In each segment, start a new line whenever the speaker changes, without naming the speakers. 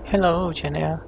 Hello, Janelle.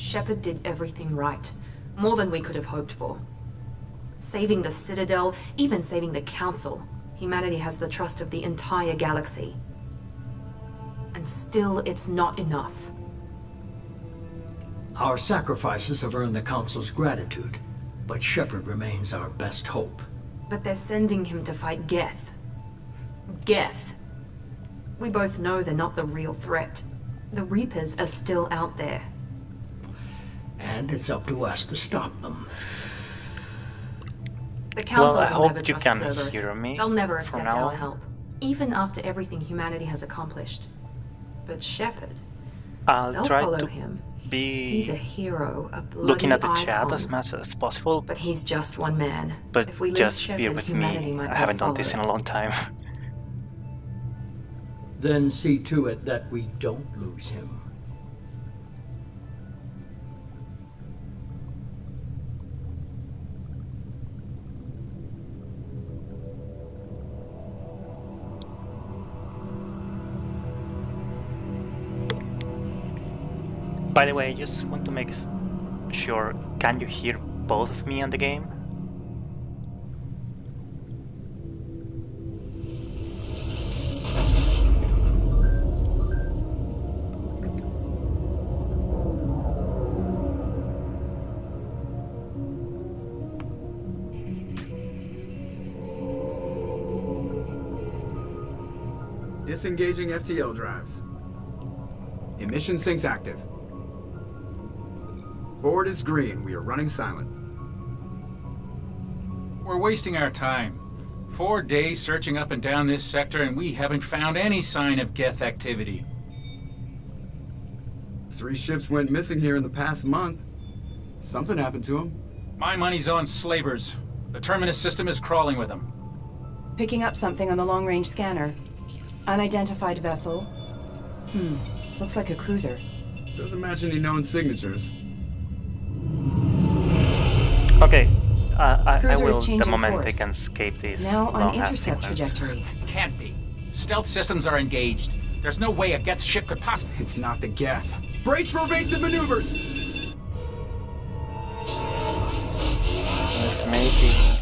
Shepard did everything right. More than we could have hoped for. Saving the Citadel, even saving the Council. Humanity has the trust of the entire galaxy. And still, it's not enough.
Our sacrifices have earned the Council's gratitude, but Shepard remains our best hope.
But they're sending him to fight Geth. Geth. We both know they're not the real threat. The Reapers are still out there.
And it's up to us to stop them.
The Council
Well, I
will never
hope you
trust
can
Cerberus.
hear me
They'll never
from
accept
now
our
on.
help, even after everything humanity has accomplished. But Shepard,
I'll
they'll
try
follow
to
him.
be
He's a hero, a bloody
looking at the
icon.
chat as much as possible,
But he's just one man.
but
If we lose
just
Shepard,
bear with
humanity
me.
might
I haven't
not
done this in
follow.
a long time.
Then see to it that we don't lose him.
By the way, I just want to make sure, can you hear both of me and the game?
Disengaging FTL drives. Emission sinks active. Board is green. We are running silent.
We're wasting our time. 4 days searching up and down this sector, and we haven't found any sign of Geth activity.
3 ships went missing here in the past month. Something happened to them.
My money's on slavers. The Terminus system is crawling with them.
Picking up something on the long-range scanner. Unidentified vessel. Looks like a cruiser.
Doesn't match any known signatures.
Okay, I
Cruiser is
will the
changing
moment I
course.
can escape this
Now on
long-ass
intercept
sequence.
trajectory.
Can't be. Stealth systems are engaged. There's no way a Geth ship could possibly...
It's not the Geth. Brace for evasive maneuvers!
This may be...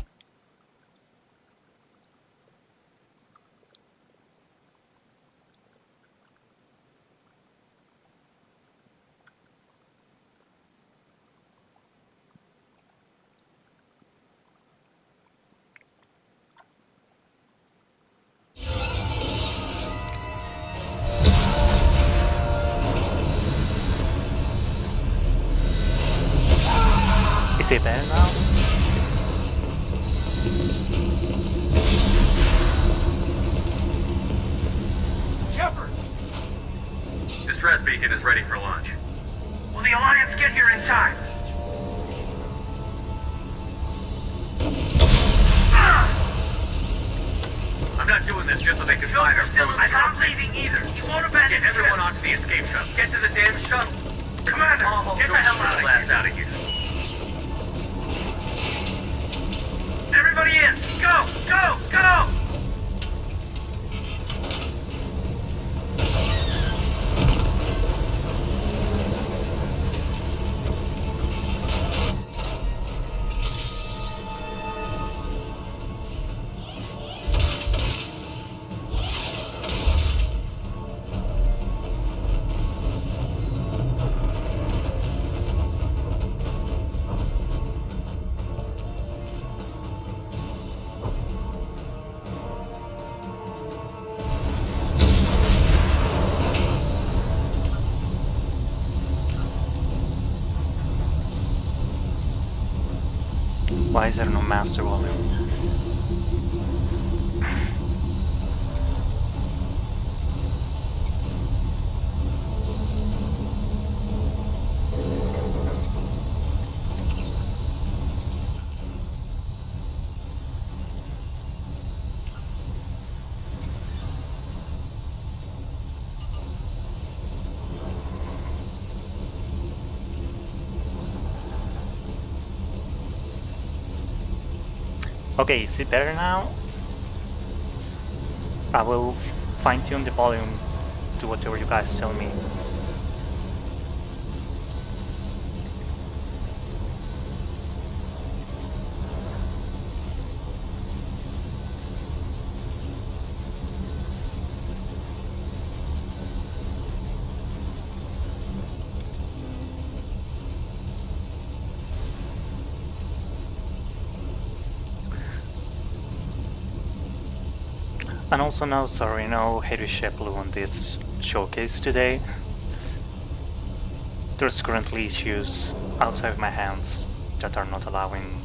Is it there now?
Shepard!
Distress beacon is ready for launch. Will the Alliance get here in time? I'm not doing this just so they can find our crew. I'm not leaving either. You won't abandon. Get everyone onto the escape shuttle. Get to the damn shuttle. Commander, get the hell out of here. Everybody in! Go! Go! Go!
Why is there no master volume? Okay, is it better now? I will fine-tune the volume to whatever you guys tell me. And also no heavy blue on this showcase today. There's currently issues outside of my hands that are not allowing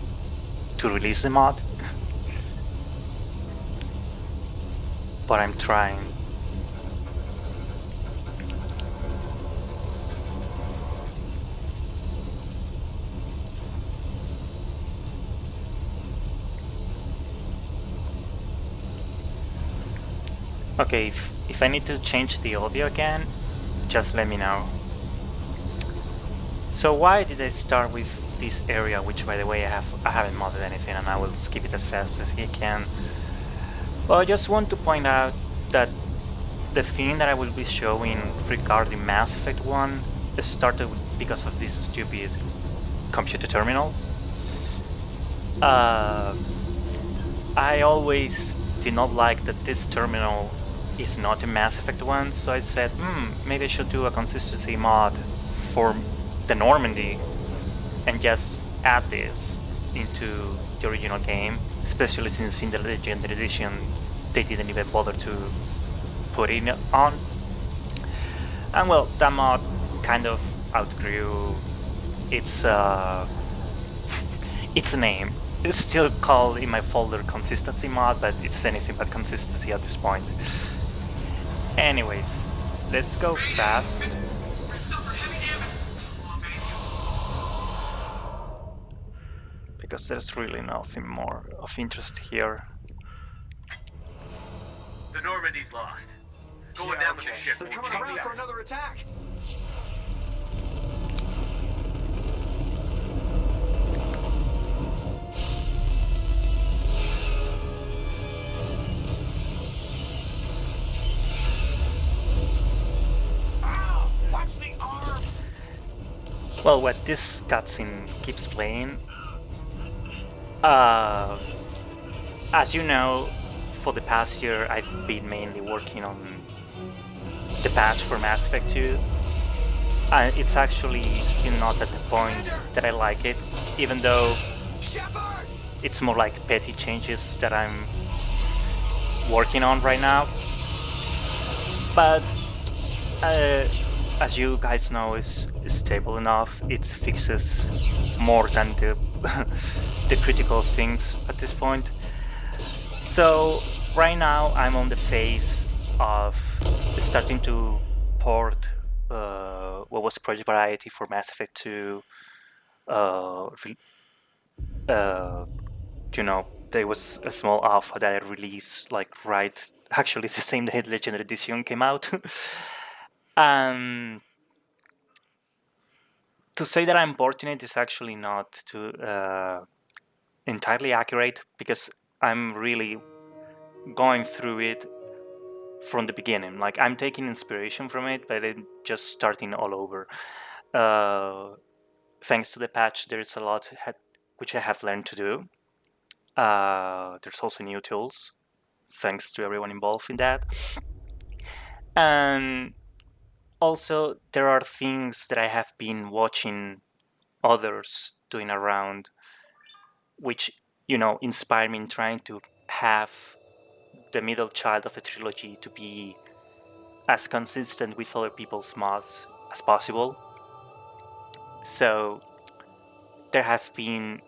to release the mod. But I'm trying. Okay, if I need to change the audio again, just let me know. So why did I start with this area, which by the way I haven't modded anything and I will skip it as fast as I can. Well, I just want to point out that the thing that I will be showing regarding Mass Effect 1 started because of this stupid computer terminal. I always did not like that this terminal is not in Mass Effect 1, so I said, maybe I should do a consistency mod for the Normandy and just add this into the original game, especially since in the Legendary Edition they didn't even bother to put it on. And well, that mod kind of outgrew its its name. It's still called in my folder consistency mod, but it's anything but consistency at this point. Anyways, let's go fast. Because there's really nothing more of interest here.
The Normandy's lost. Going down with the ship.
They're coming around for another attack. Watch the arm.
Well, what this cutscene keeps playing, as you know, for the past year I've been mainly working on the patch for Mass Effect 2. It's actually still not at the point that I like it, even though it's more like petty changes that I'm working on right now. But as you guys know, it's stable enough. It fixes more than the the critical things at this point. So right now I'm on the phase of starting to port what was Project Variety for Mass Effect 2. You know, there was a small alpha that I released actually the same day Legendary Edition came out. To say that I'm porting it is actually not entirely accurate, because I'm really going through it from the beginning. Like, I'm taking inspiration from it, but I'm just starting all over. Thanks to the patch, there's a lot which I have learned to do. There's also new tools, thanks to everyone involved in that. And also, there are things that I have been watching others doing around, which, you know, inspire me in trying to have the middle child of a trilogy to be as consistent with other people's mods as possible. So there have been,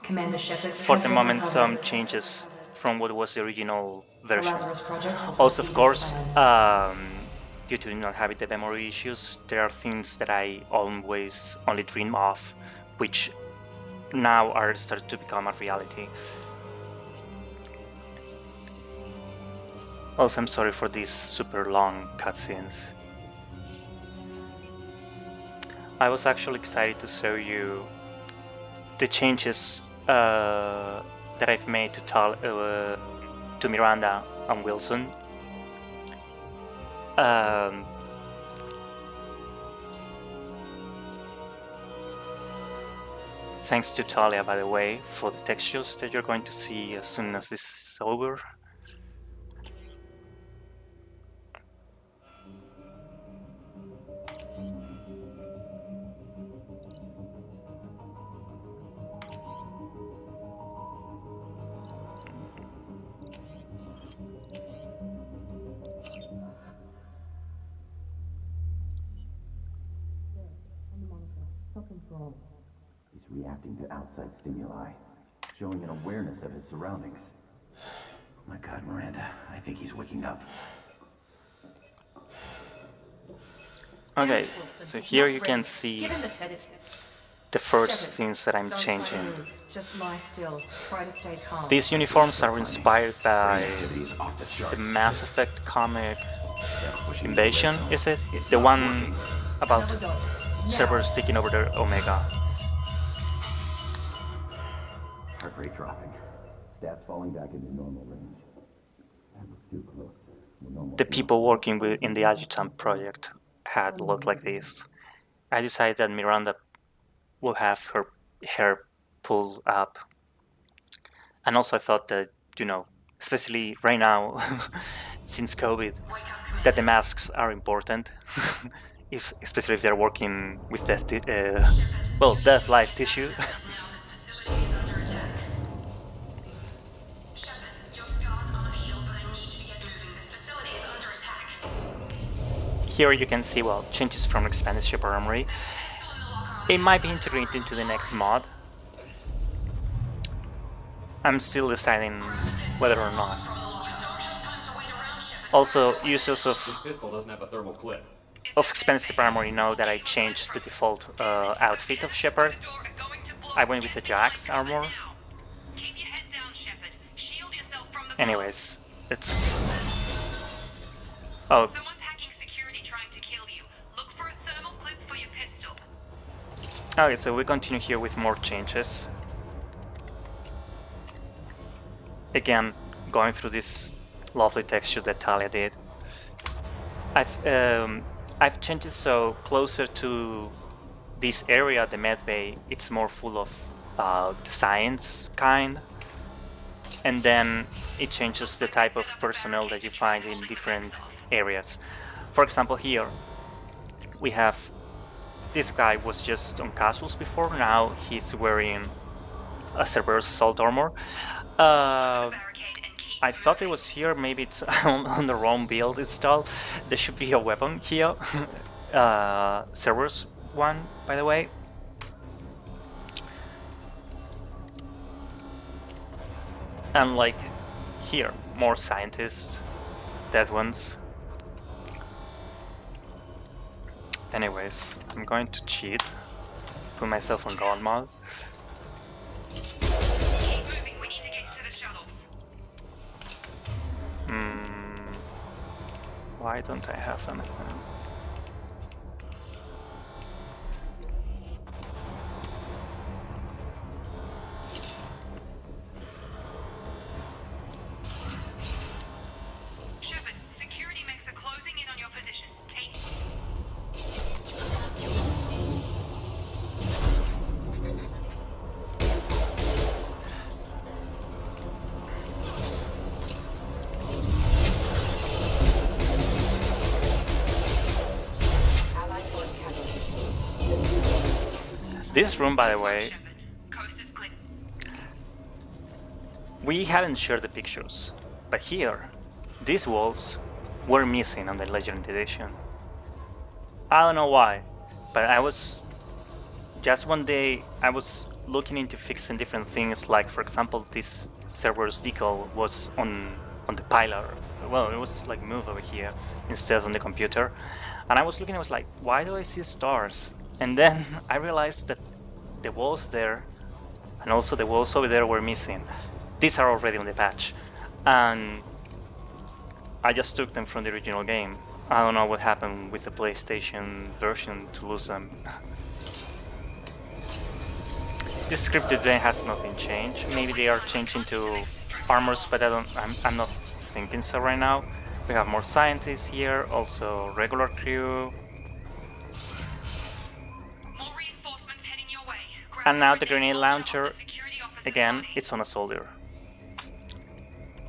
Commander Shepard,
for the moment, some changes from what was the original version.
Lazarus project will
Also, of
proceed
course,
as planned.
due to not having the memory issues, there are things that I always only dream of, which now are starting to become a reality. Also, I'm sorry for these super long cutscenes. I was actually excited to show you the changes that I've made to Miranda and Wilson. Thanks to Talia, by the way, for the textures that you're going to see as soon as this is over.
He's reacting to outside stimuli, showing an awareness of his surroundings. My God, Miranda, I think he's waking up.
Okay, so here you can see
Give him the sedative.
the first
Shepard,
things that I'm
don't try to
changing.
move. Just lie still. Try to stay calm.
These uniforms are inspired by
Activity's off the charts.
the Mass Effect comic
Steps pushing
Invasion,
the red
is
zone.
it?
It's
The
not
one
working.
about
Another dot.
servers taking over the Omega.
Heart rate dropping. Stats falling back into normal range. That was too close.
The people working in the Adjutant project had looked like this. I decided that Miranda will have her hair pulled up. And also I thought that, you know, especially right now, since COVID, that the masks are important. Especially if they're working with death life tissue. Here you can see, well, changes from expanded Shepard Armory. It might be integrated into the next mod. I'm still deciding whether or not. Also, users of
Pistol doesn't have a thermal clip.
expensive armor, you know that I changed the default outfit of Shepard. I went with the Jax armor. Anyways, it's... Oh,
Someone's hacking security trying to kill you. Look for a thermal clip for your pistol.
okay, so we continue here with more changes. Again, going through this lovely texture that Talia did. I've changed it so closer to this area, the med bay, it's more full of the science kind. And then it changes the type of personnel that you find in different areas. For example, here we have this guy was just on casuals before, now he's wearing a Cerberus assault armor. I thought it was here, maybe it's on the wrong build installed. There should be a weapon here. Cerberus one, by the way. And like here, more scientists, dead ones. Anyways, I'm going to cheat, put myself on God mode.
Keep moving, we need to get to the shuttles.
Why don't I have anything?
Shepard, security mechs are closing in on your position. Take...
This room, by the way,
Coast is clear.
we haven't shared the pictures, but here, these walls were missing on the Legend Edition. I don't know why, but I was just one day I was looking into fixing different things, like for example this Cerberus decal was on the pillar. Well, it was like moved over here instead of on the computer, and I was looking, I was like, why do I see stars? And then I realized that the walls there and also the walls over there were missing. These are already on the patch, and I just took them from the original game. I don't know what happened with the PlayStation version to lose them. This scripted game has not been changed. Maybe they are changing to armors, but I'm not thinking so right now. We have more scientists here, also regular crew.
More reinforcements heading your way. Grab
And
the
now the grenade launcher,
off the security officer's
again,
body.
it's on a soldier.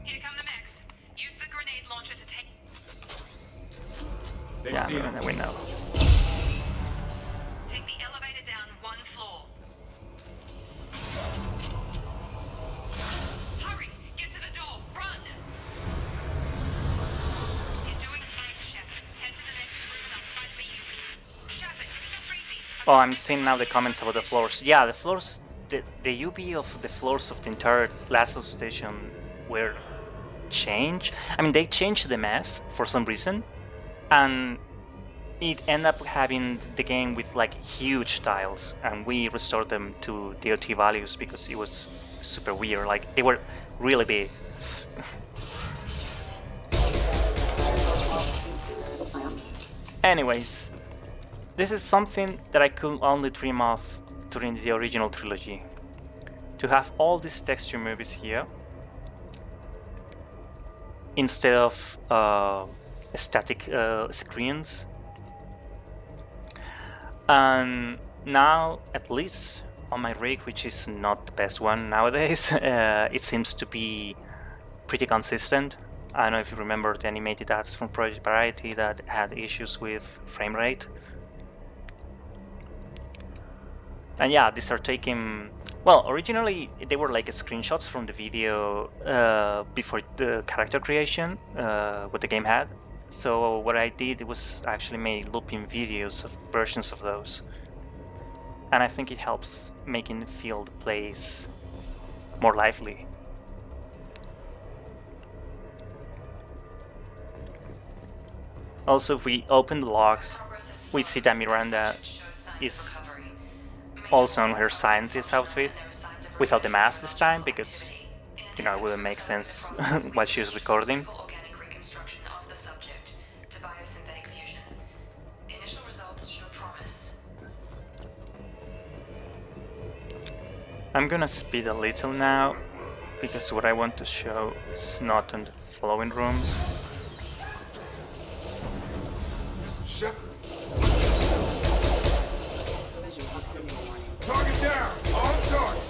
Here come the mechs. Use the grenade launcher to take...
They've
Yeah,
seen
and
him.
we know.
Take the elevator down one floor. Hurry! Get to the door! Run! You're doing great, Shepard. Head to the next room and I'll fight for you. Shepard, freebie.
Oh, I'm seeing now the comments about the floors. Yeah, the floors, the UV of the floors of the entire Lazarus Station were changed. I mean, they changed the mask for some reason, and it ended up having the game with like huge tiles, and we restored them to DOT values because it was super weird. Like, they were really big. Anyways, this is something that I could only dream of during the original trilogy. To have all these texture movies here instead of static screens. And now, at least on my rig, which is not the best one nowadays, it seems to be pretty consistent. I don't know if you remember the animated ads from Project Variety that had issues with frame rate. And yeah, these are taken... Well, originally they were like screenshots from the video before the character creation, what the game had. So what I did was actually made looping videos of versions of those. And I think it helps making the field plays more lively. Also, if we open the logs, we see that Miranda is also in her scientist outfit, without the mask this time, because, you know, it wouldn't make sense while she's recording. I'm gonna speed a little now, because what I want to show is not in the following rooms.
Target down! On target!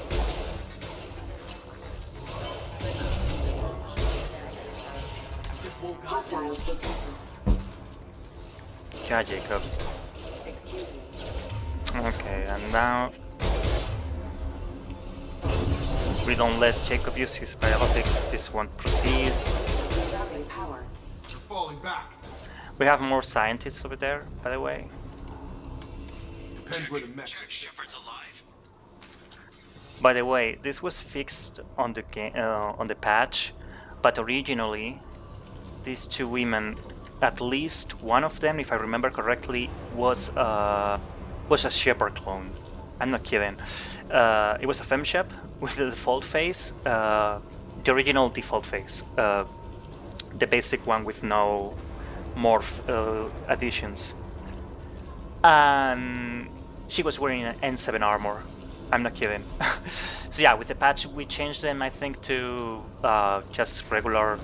Hostiles detected.
Yeah, Jacob. Okay, and now we don't let Jacob use his biotics. This won't proceed.
They're falling back.
We have more scientists over there, by the way.
Depends where the mech is.
Shepard's alive.
By the way, this was fixed on the game, on the patch, but originally these two women, at least one of them, if I remember correctly, was a Shepard clone. I'm not kidding. It was a femshep with the default face, the original default face, the basic one with no morph additions. And she was wearing an N7 armor. I'm not kidding. So yeah, with the patch we changed them, I think, to just regular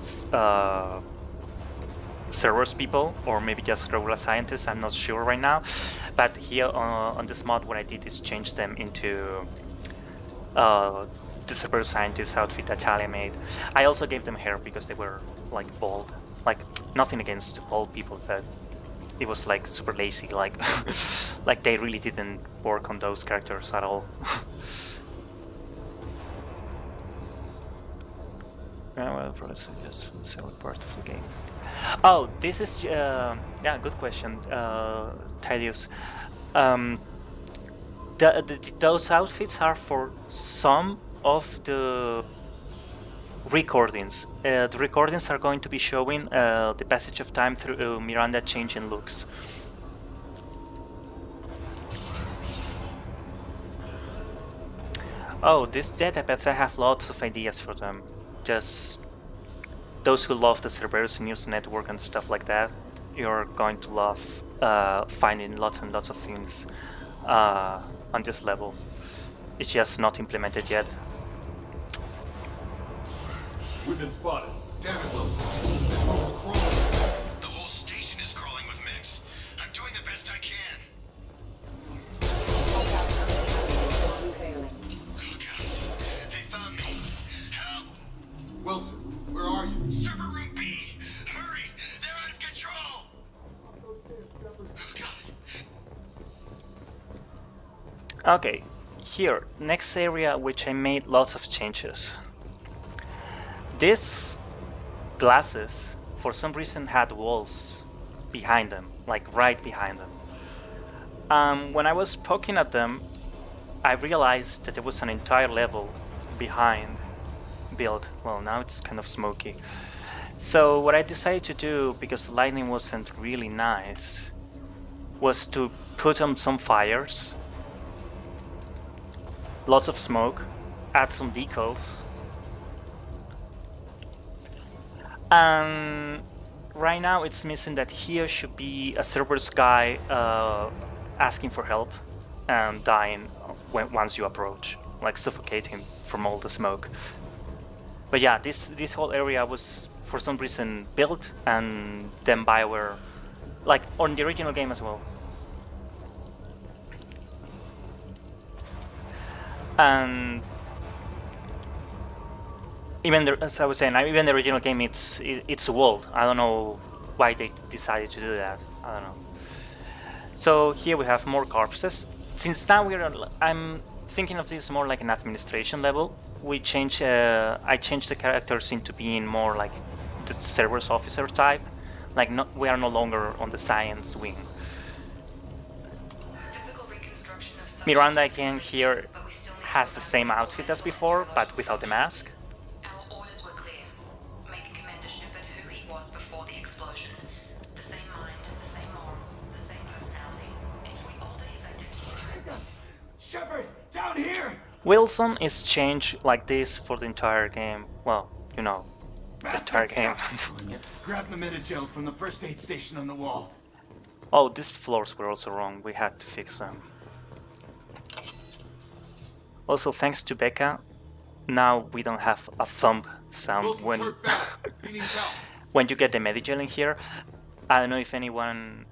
servers people, or maybe just regular scientists, I'm not sure right now. But here on this mod, what I did is change them into the server scientist outfit that Talia made. I also gave them hair because they were like bald. Like, nothing against bald people, but it was like super lazy, like like they really didn't work on those characters at all. Well, probably suggest several part of the game. Oh, this is yeah, good question, Tidius. Those outfits are for some of the recordings. The recordings are going to be showing the passage of time through Miranda changing looks. Oh, these database, I have lots of ideas for them. Just those who love the Cerberus News Network and stuff like that, you're going to love finding lots and lots of things on this level. It's just not implemented yet.
We've been spotted. Damn it, Wilson. This one's crawling with mechs.
The whole station is crawling with mechs. I'm doing the best I can. Oh god. They found me. Help!
Wilson, where are you?
Server room B! Hurry! They're out of control! Oh god.
Okay, here, next area which I made lots of changes. These glasses, for some reason, had walls behind them, like right behind them. When I was poking at them, I realized that there was an entire level behind built. Well, now it's kind of smoky. So what I decided to do, because the lighting wasn't really nice, was to put on some fires, lots of smoke, add some decals, and right now it's missing that here should be a Cerberus guy asking for help and dying once you approach, like suffocating from all the smoke. But yeah, this whole area was for some reason built, and then BioWare, like on the original game as well. And even as I was saying, even the original game, it's a wall. I don't know why they decided to do that. I don't know. So here we have more corpses. Since now I'm thinking of this more like an administration level. I changed the characters into being more like the Cerberus officer type. Like we are no longer on the science wing. Miranda again here has the same outfit as before, but without the mask.
Our orders were clear. Make Commander Shepard who he was before the explosion. The same mind, the same morals, the same personality. If we alter his identity...
Shepard, down here!
Wilson is changed like this for the entire game. Well, you know, the entire game.
Grab the Metagel from the first aid station on the wall.
Oh, these floors were also wrong. We had to fix them. Also, thanks to Becca, now we don't have a thump sound when when you get the Medigel in here. I don't know if anyone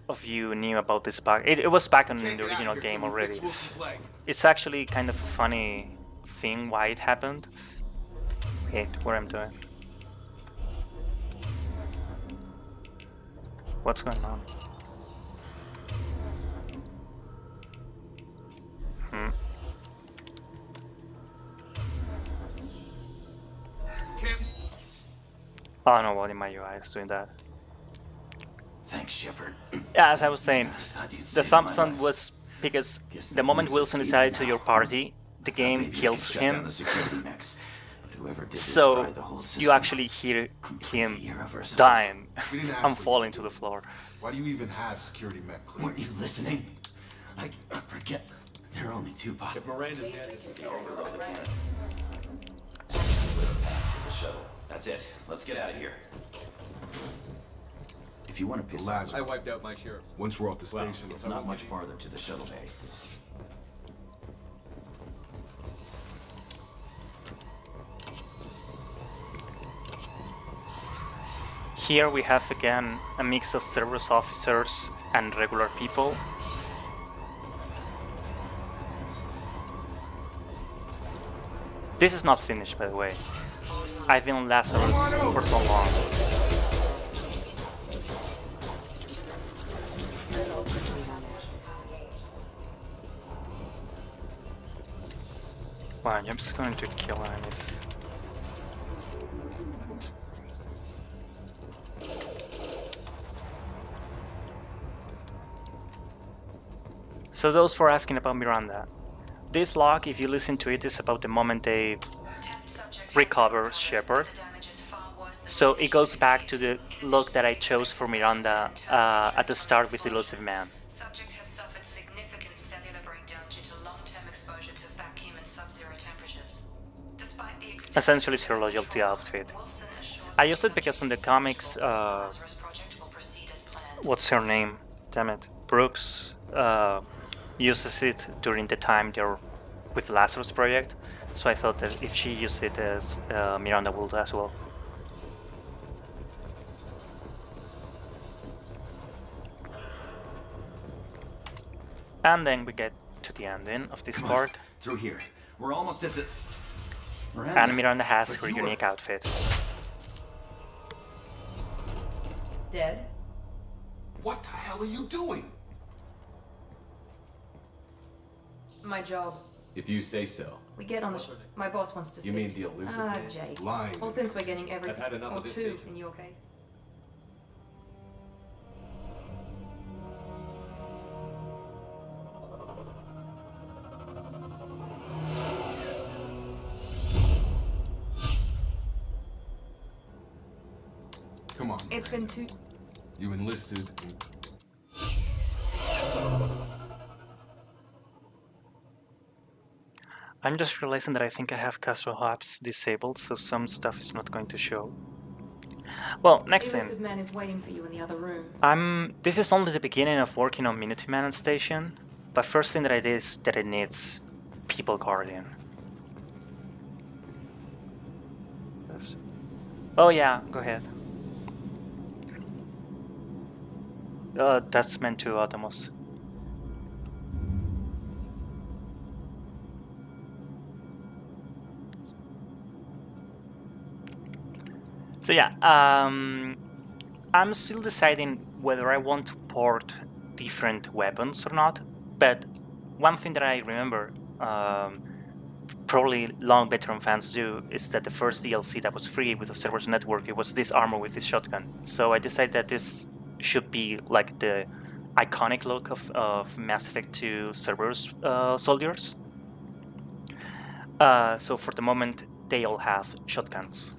of you knew about this bug. It was back in the original game already. It's actually kind of a funny thing why it happened. Wait, what I'm doing? What's going on? I don't know what in my UI is doing that.
Thanks, Shepard.
Yeah, as I was saying, the thumb sound was because the moment Wilson is added to your party, the game kills him. So you actually hear him dying and falling to the floor.
Why do you even have security mech clearance?
Weren't you listening? I forget. There are only two possible.
If Miranda's dead,
overload the cannon. The shuttle. That's it. Let's get out of here. If you want to piss
Lazarus.
I wiped out my sheriff.
Once we're off the station,
it's not much farther to the shuttle bay.
Here we have again a mix of Cerberus officers and regular people. This is not finished, by the way. I've been on Lazarus for so long. Wow, I'm just going to kill enemies. So those for asking about Miranda. This log, if you listen to it, is about the moment they recover Shepard. So it goes back to the look that I chose for Miranda at the start with Elusive Man.
Subject has suffered significant cellular breakdown due to long-term exposure to vacuum and sub-zero temperatures. Despite the
Essentially it's her loyalty outfit. I used it because in the comics, what's her name? Damn it. Brooks uses it during the time they're with the Lazarus project, so I thought that if she used it as Miranda would as well. And then we get to the ending of this part.
Through here. We're almost at the...
And Miranda has her unique outfit.
Dead?
What the hell are you doing?
My job.
If you say so.
We get on the my boss wants to speak.
You mean the elusive man?
Jake.
Lying.
Well, since we're getting everything,
I've had enough
or
of this
two
station.
in your case.
Come on.
It's been too...
You enlisted and...
I'm just realizing that I think I have casual apps disabled, so some stuff is not going to show. Well, next
The
thing.
elusive man is waiting for you in the other room.
This is only the beginning of working on Minuteman Station, but first thing that I did is that it needs people guardian. Oh yeah, go ahead. That's meant to Automos. So yeah, I'm still deciding whether I want to port different weapons or not, but one thing that I remember, probably long veteran fans do, is that the first DLC that was free with the servers network, it was this armor with this shotgun. So I decided that this should be like the iconic look of Mass Effect 2 servers soldiers. So for the moment, they all have shotguns.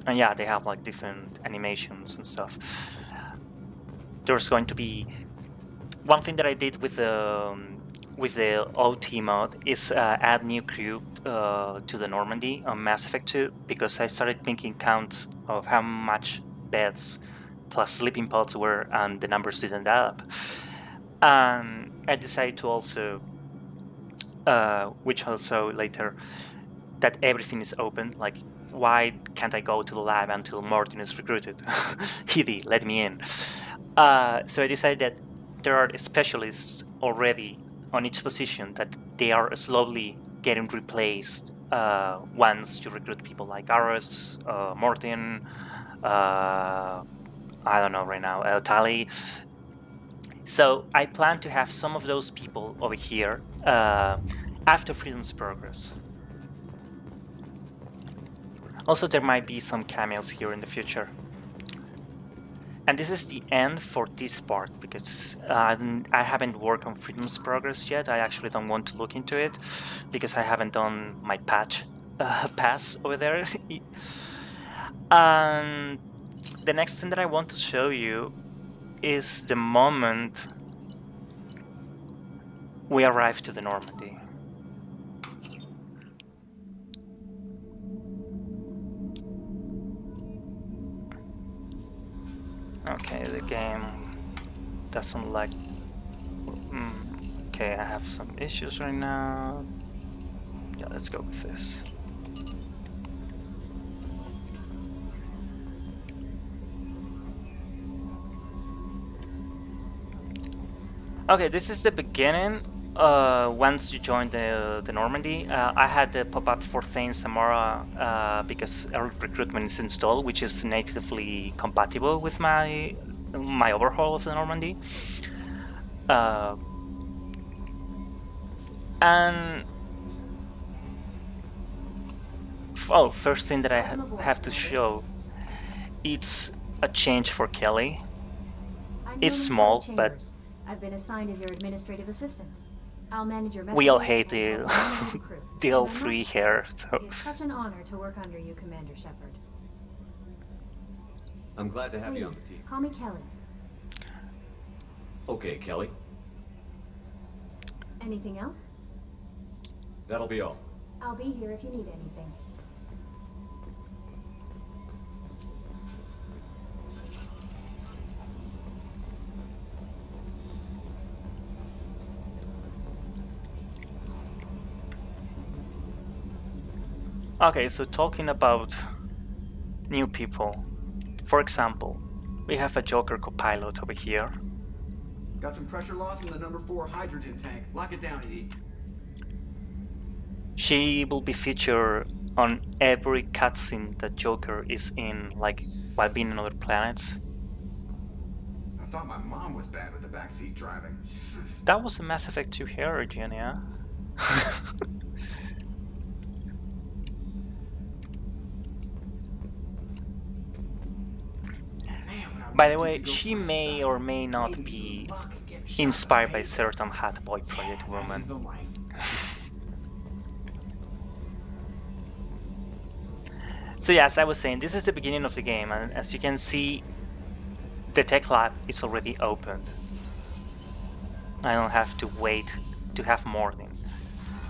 And yeah, they have like different animations and stuff. There's going to be one thing that I did with the OT mod is add new crew to the Normandy on Mass Effect 2, because I started making counts of how much beds plus sleeping pods were, and the numbers didn't add up. And I decided to also, which I'll show later, that everything is open. Like, why can't I go to the lab until Martin is recruited? Hidi, let me in. So I decided that there are specialists already on each position, that they are slowly getting replaced once you recruit people like Aros, Martin, I don't know right now, Tali. So I plan to have some of those people over here after Freedom's Progress. Also, there might be some cameos here in the future. And this is the end for this part, because I haven't worked on Freedom's Progress yet. I actually don't want to look into it, because I haven't done my patch pass over there. And the next thing that I want to show you is the moment we arrive to the Normandy. Okay, the game doesn't like... Okay, I have some issues right now. Yeah, let's go with this. Okay, this is the beginning. Once you join the Normandy, I had the pop-up for Thane Samara because early recruitment is installed, which is natively compatible with my overhaul of the Normandy. And first thing that I have to show, it's a change for Kelly. It's small, but
I've been assigned as your administrative assistant. I'll manage your
we all
messages
hate
and
the
the crew.
the L3 hair, so
It's such an honor to work under you, Commander Shepard.
I'm glad to have you on the
Please,
team.
call me Kelly.
Okay, Kelly.
Anything else?
That'll be all.
I'll be here if you need anything.
okay, so talking about new people. For example, we have a Joker co-pilot over here.
Got some pressure loss in the number 4 hydrogen tank. Lock it down, ED.
She will be featured on every cutscene that Joker is in, like while being on other planets.
I thought my mom was bad with the backseat driving.
That was a Mass Effect 2 hair origin, yeah? By the way, she may or may not be inspired by certain Hat Boy Project woman. So yeah, as I was saying, this is the beginning of the game, and as you can see, the tech lab is already open. I don't have to wait to have Modding.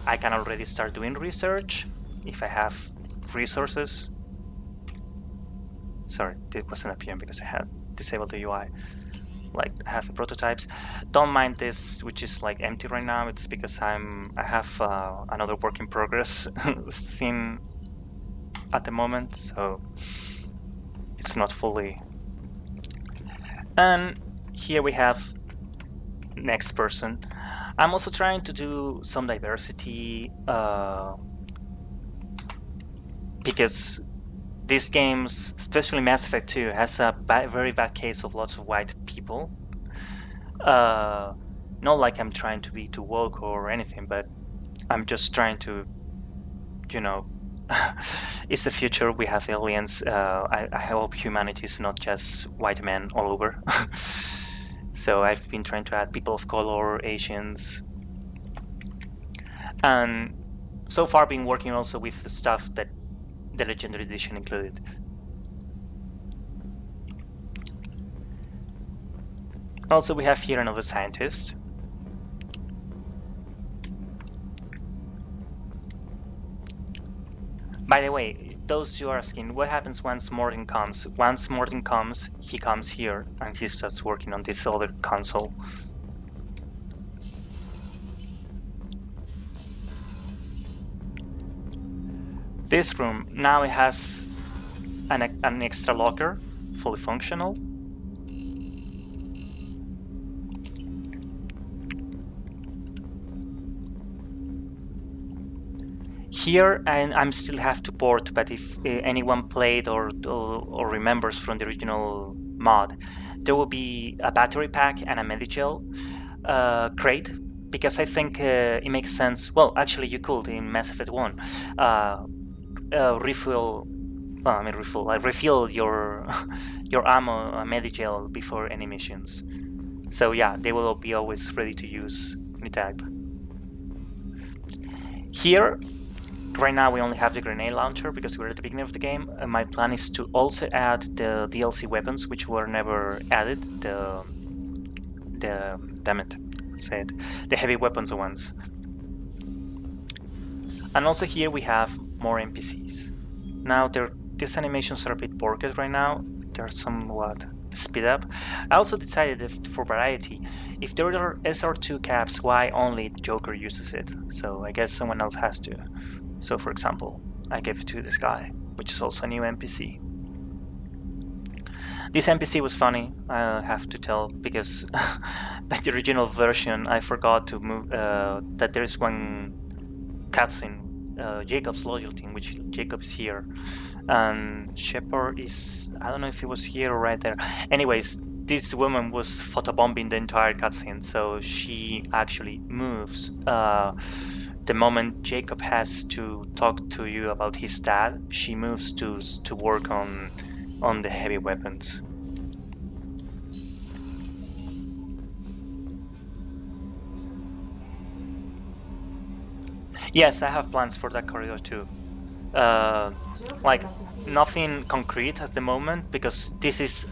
I can already start doing research if I have resources. Sorry, it wasn't appearing because I had disabled the UI. Like, I have the prototypes. Don't mind this, which is like empty right now. It's because I have another work in progress thing at the moment, so it's not fully. And here we have next person. I'm also trying to do some diversity because these games, especially Mass Effect 2, has a very bad case of lots of white people. Not like I'm trying to be too woke or anything, but I'm just trying to, you know, it's the future. We have aliens. I hope humanity is not just white men all over. So I've been trying to add people of color, Asians, and so far been working also with the stuff that the Legendary Edition included. Also, we have here another scientist. By the way, those who are asking, what happens once Modding comes? Once Modding comes, he comes here and he starts working on this other console. This room, now it has an extra locker, fully functional. Here, and I'm still have to port, but if anyone played or remembers from the original mod, there will be a battery pack and a Medigel crate, because I think it makes sense. Well, actually, you could in Mass Effect 1 refill your your ammo Medigel before any missions. So yeah, they will be always ready to use anytime. Here. Right now we only have the grenade launcher because we're at the beginning of the game. My plan is to also add the DLC weapons, which were never added. Damn it, say it. The heavy weapons ones. And also here we have more NPCs. Now these animations are a bit borked right now. They're somewhat speed up. I also decided if, for variety, if there are SR2 caps, why only Joker uses it? So I guess someone else has to. So for example, I gave it to this guy, which is also a new NPC. This NPC was funny, I have to tell, because at the original version I forgot to move that there is one cutscene, Jacob's loyalty, in which Jacob is here, and Shepard is, I don't know if he was here or right there. Anyways, this woman was photobombing the entire cutscene, so she actually moves. The moment Jacob has to talk to you about his dad, she moves to work on the heavy weapons. Yes, I have plans for that corridor too. Like nothing concrete at the moment because this is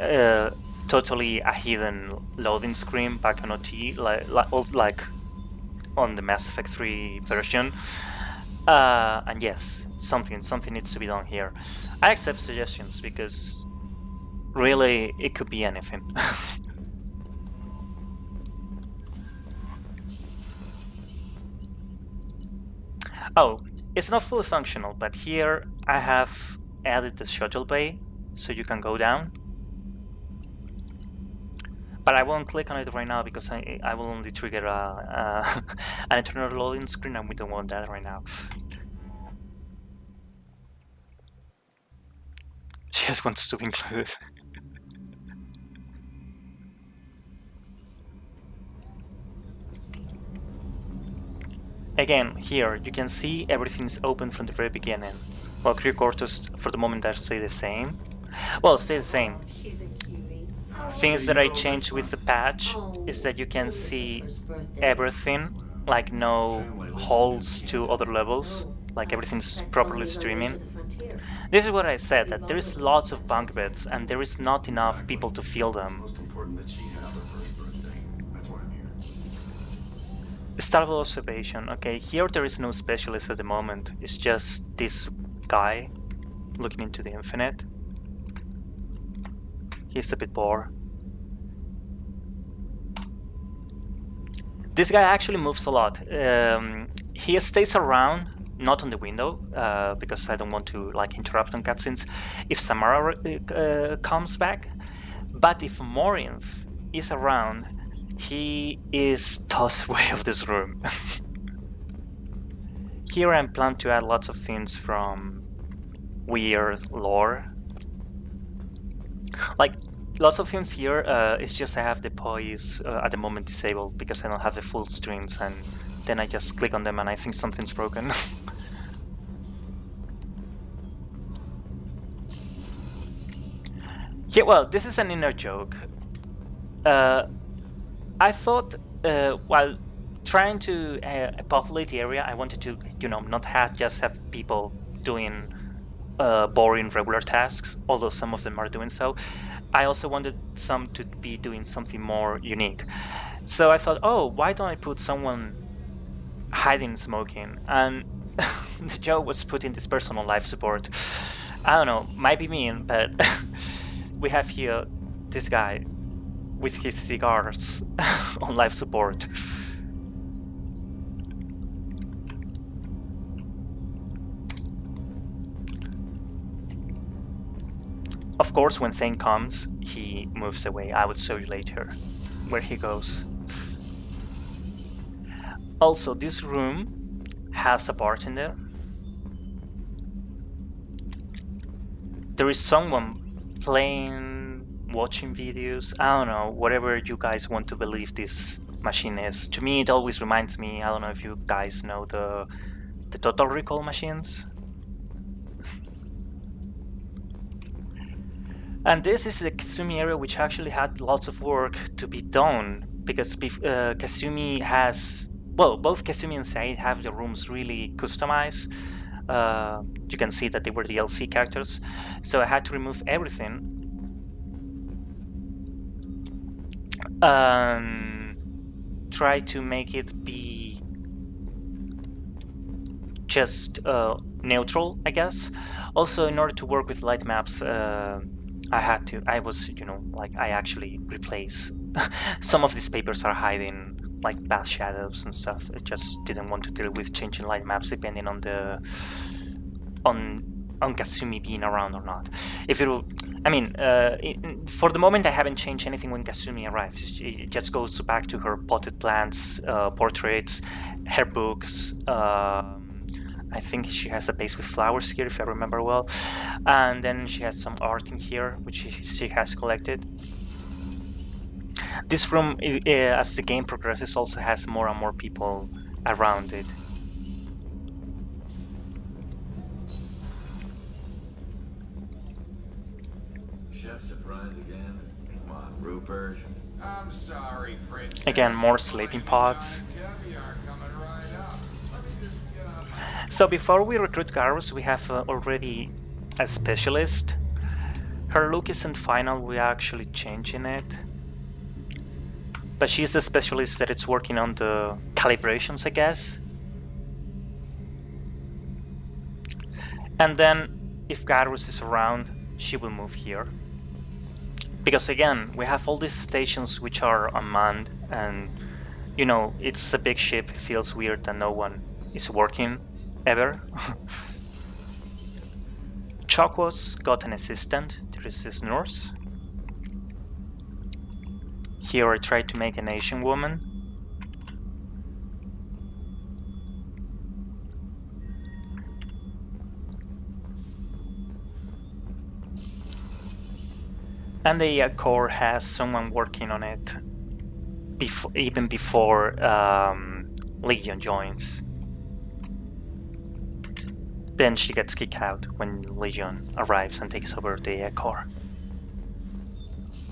totally a hidden loading screen back on OT, like on the Mass Effect 3 version, and yes, something needs to be done here. I accept suggestions because really it could be anything. Oh, it's not fully functional, but here I have added the shuttle bay so you can go down. But I won't click on it right now because I will only trigger an eternal loading screen, and we don't want that right now. She just wants to be included. Again, here you can see everything is open from the very beginning. Well, crew quarters for the moment are stay the same. Well, stay the same. Things that I changed with the patch is that you can see everything, like no holes to other levels. like everything's properly streaming. This is what I said, that there is lots of bunk beds and there is not enough people to fill them.
Most important that she have her first birthday. That's why I'm here.
Start with observation. Okay, here there is no specialist at the moment. It's just this guy looking into the infinite. He's a bit bored. This guy actually moves a lot. He stays around, not on the window, because I don't want to like interrupt on cutscenes if Samara comes back. But if Morinth is around, he is tossed away of this room. Here I plan to add lots of things from weird lore. Like, lots of things here, it's just I have the poise at the moment disabled because I don't have the full strings, and then I just click on them and I think something's broken. Yeah, well, this is an inner joke. I thought, while trying to populate the area, I wanted to, you know, not just have people doing boring regular tasks, although some of them are doing so. I also wanted some to be doing something more unique. So I thought, oh, why don't I put someone hiding smoking? And the joke was putting this person on life support. I don't know, might be mean, but we have here this guy with his cigars on life support. Of course, when Thane comes, he moves away. I will show you later where he goes. Also, this room has a bartender. There is someone playing, watching videos. I don't know, whatever you guys want to believe this machine is. To me, it always reminds me, I don't know if you guys know the Total Recall machines. And this is the Kasumi area, which actually had lots of work to be done, because Kasumi has, well, both Kasumi and Said have the rooms really customized. You can see that they were DLC characters, so I had to remove everything and try to make it be just neutral, I guess. Also, in order to work with light maps, I actually replace some of these papers are hiding like bath shadows and stuff. I just didn't want to deal with changing light maps depending on the on Kasumi being around or not. If it will, I mean, for the moment I haven't changed anything when Kasumi arrives. It just goes back to her potted plants, portraits, her books. I think she has a base with flowers here, if I remember well. And then she has some art in here, which she has collected. This room, as the game progresses, also has more and more people around it.
Chef surprise again? Come on, Rupert.
I'm sorry, Prince.
Again, more sleeping pods. So before we recruit Garrus, we have already a specialist. Her look isn't final, we're actually changing it. But she's the specialist that is working on the calibrations, I guess. And then, if Garrus is around, she will move here. Because again, we have all these stations which are unmanned, and you know, it's a big ship, it feels weird that no one is working ever. Chokwo's got an assistant, there is his nurse. Here I tried to make an Asian woman. And the core has someone working on it even before Legion joins. Then she gets kicked out when Legion arrives and takes over the core.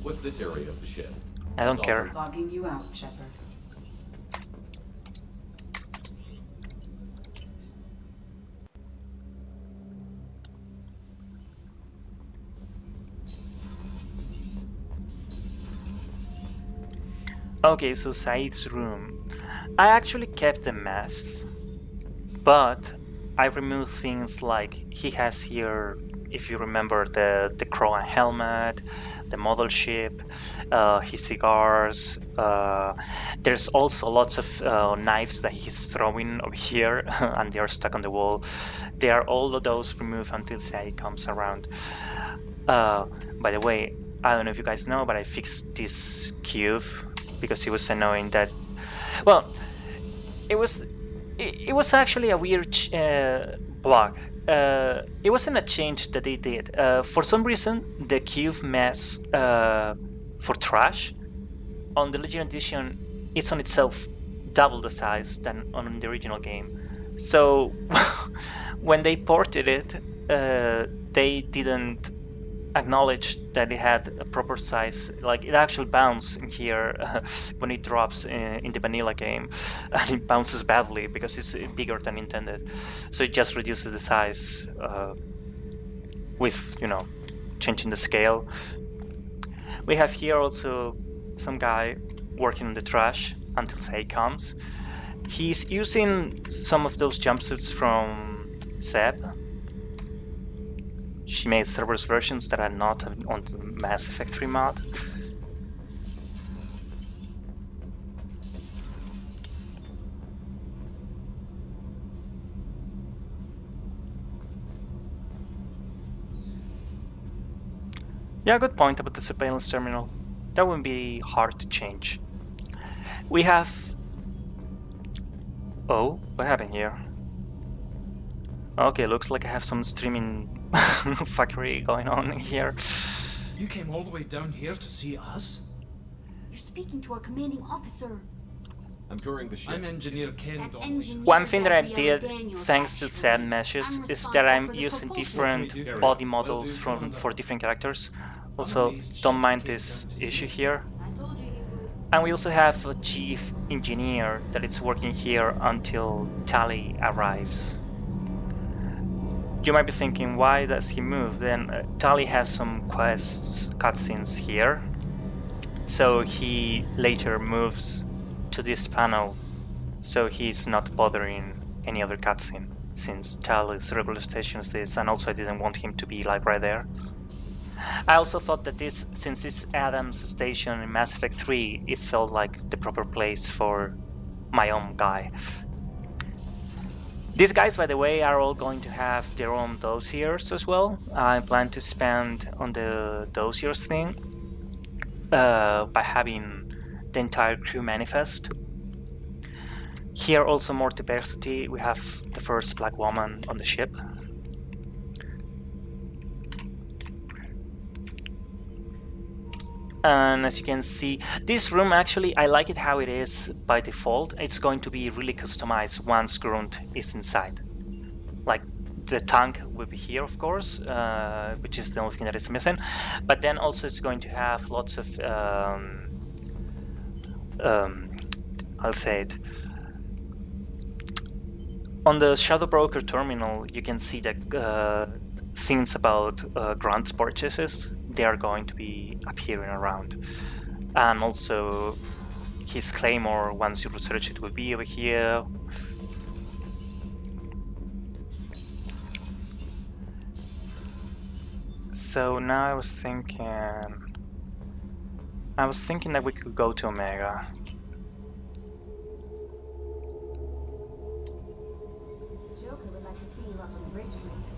What's this area of the ship?
I don't care.
Logging you out, Shepard.
Okay, so Said's room. I actually kept the mess, but I removed things like he has here, if you remember, the crow and helmet, the model ship, his cigars. There's also lots of knives that he's throwing over here, and they are stuck on the wall. They are all of those removed until Said comes around. By the way, I don't know if you guys know, but I fixed this cube because it was annoying that, well, it was actually a weird bug. It wasn't a change that they did. For some reason, the cube mess for trash on the Legion Edition, it's on itself double the size than on the original game. So when they ported it, they didn't acknowledge that it had a proper size. Like, it actually bounces in here when it drops in the vanilla game, and it bounces badly because it's bigger than intended. So it just reduces the size with, you know, changing the scale. We have here also some guy working on the trash until Say comes. He's using some of those jumpsuits from Seb. She made servers versions that are not on the Mass Effect 3 mod. Yeah, good point about the surveillance terminal. That wouldn't be hard to change. We have... Oh, what happened here? Okay, looks like I have some streaming fuckery going on here.
You came all the way down here to see us?
You're speaking to our commanding officer.
I'm touring the ship.
I'm Engineer Ken.
One thing that I did, thanks to Sad Meshes, is that I'm using different body models for different characters. Also, don't mind this issue here. And we also have a chief engineer that is working here until Tali arrives. You might be thinking, why does he move? Then Tali has some quests, cutscenes here. So he later moves to this panel, so he's not bothering any other cutscene, since Tali's regular station is this, and also I didn't want him to be like right there. I also thought that this, since it's Adam's station in Mass Effect 3, it felt like the proper place for my own guy. These guys, by the way, are all going to have their own dossiers as well. I plan to spend on the dossiers thing by having the entire crew manifest. Here also more diversity. We have the first black woman on the ship. And as you can see, this room actually, I like it how it is by default. It's going to be really customized once Grunt is inside. Like, the tank will be here, of course, which is the only thing that is missing. But then also it's going to have lots of, I'll say it. On the Shadow Broker terminal, you can see that things about Grunt's purchases, they are going to be appearing around. And also his claymore, once you research it, will be over here. So now I was thinking that we could go to Omega.
Joker would like to see you up on the bridge, Commander.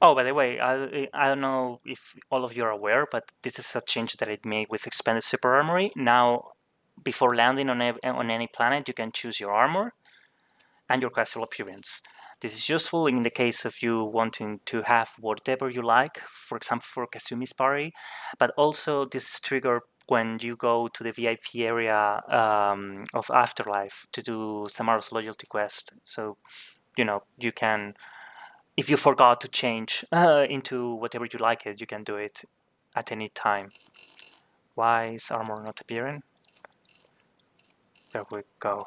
Oh, by the way, I don't know if all of you are aware, but this is a change that it made with Expanded Super Armory. Now, before landing on any planet, you can choose your armor and your classical appearance. This is useful in the case of you wanting to have whatever you like, for example, for Kasumi's party, but also this is triggered when you go to the VIP area of Afterlife to do Samara's loyalty quest. So, you know, you can... If you forgot to change into whatever you like it, you can do it at any time. Why is armor not appearing? There we go.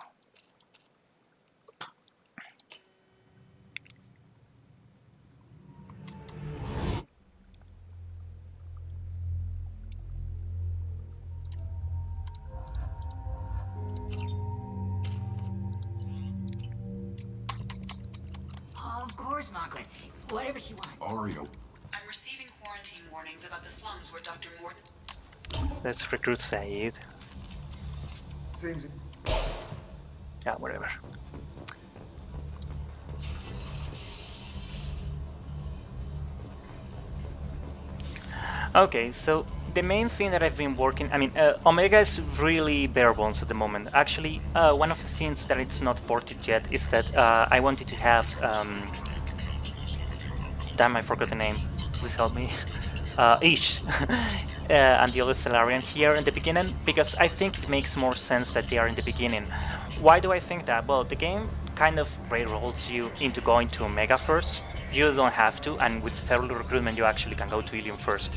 Margaret. Whatever she wants.
Ario.
I'm receiving quarantine warnings about the slums where Dr. Morton...
Let's recruit Said.
Seems...
Yeah, whatever. Okay, so the main thing that I've been working, Omega is really bare bones at the moment. Actually, one of the things that it's not ported yet is that I wanted to have, damn, I forgot the name, please help me, Ish, and the other Salarian here in the beginning, because I think it makes more sense that they are in the beginning. Why do I think that? Well, the game kind of railroads you into going to Omega first. You don't have to, and with early recruitment you actually can go to Ilium first.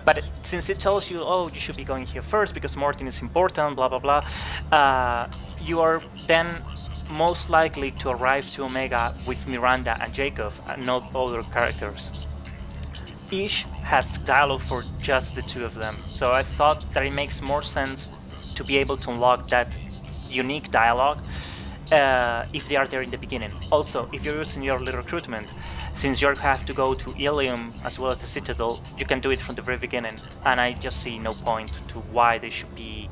But since it tells you, oh, you should be going here first because Morton is important, blah blah blah, you are then most likely to arrive to Omega with Miranda and Jacob and not other characters. Ish has dialogue for just the two of them, so I thought that it makes more sense to be able to unlock that unique dialogue if they are there in the beginning. Also, if you're using your early recruitment, since you have to go to Ilium as well as the Citadel, you can do it from the very beginning, and I just see no point to why they should be,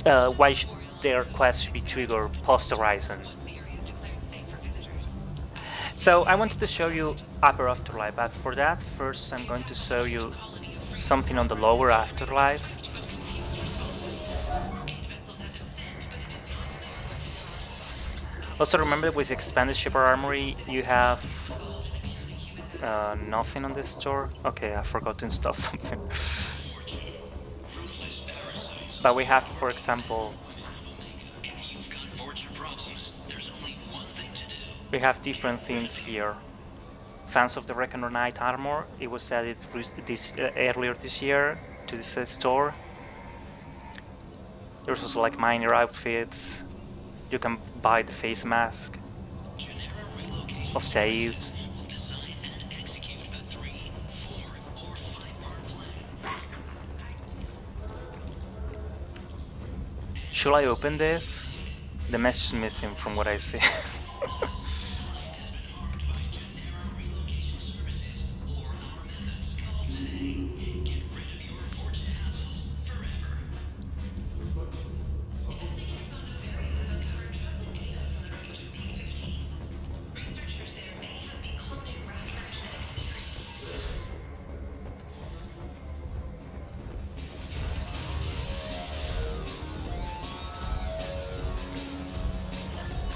their quest should be triggered post-Horizon. So I wanted to show you Upper Afterlife, but for that, first I'm going to show you something on the lower Afterlife. Also remember, with expanded shipper armory you have nothing on this store. Okay, I forgot to install something. But we have, for example, we have different things here. Fans of the Reckoner Knight armor, it was added earlier this year to this store. There's also like minor outfits. You can buy the face mask of Said. Should I open this? The message is missing from what I see.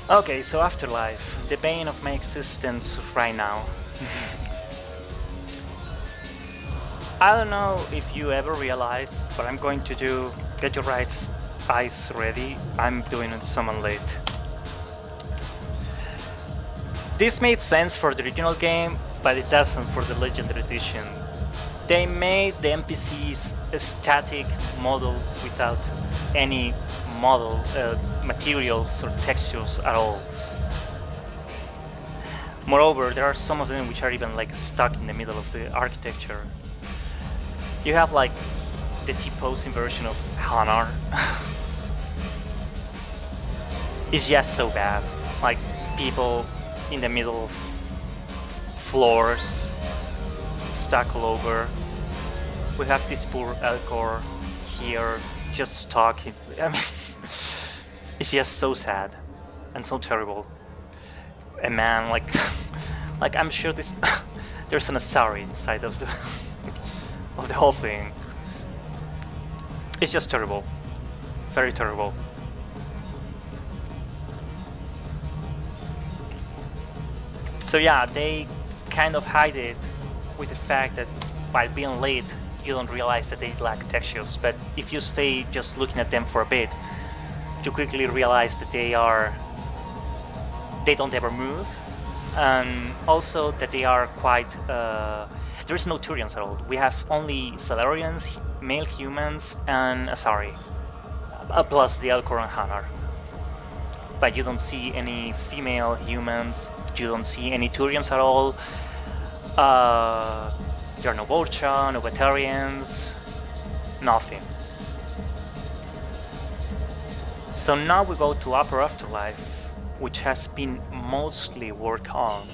Okay, so Afterlife, the bane of my existence right now. I don't know if you ever realize, but I'm going to do get your eyes ready. I'm doing it summon late. This made sense for the original game, but it doesn't for the Legendary Edition. They made the NPCs static models without any model materials or textures at all. Moreover, there are some of them which are even like stuck in the middle of the architecture. You have like the T-posing version of Hanar. It's just so bad. Like people in the middle of floors, stuck all over. We have this poor Elcor here, just stuck. I mean, it's just so sad and so terrible. And man, like, like I'm sure this there's an Asari inside of the of the whole thing. It's just terrible, very terrible. So yeah, they kind of hide it with the fact that by being late, you don't realize that they lack textures. But if you stay just looking at them for a bit, you quickly realize that they don't ever move, and also that they are quite. There is no Turians at all. We have only Salarians, male humans, and Asari, plus the Elcor and Hanar. But you don't see any female humans. You don't see any Turians at all. There are no Vorcha, no Batarians, nothing. So now we go to Upper Afterlife, which has been mostly worked on.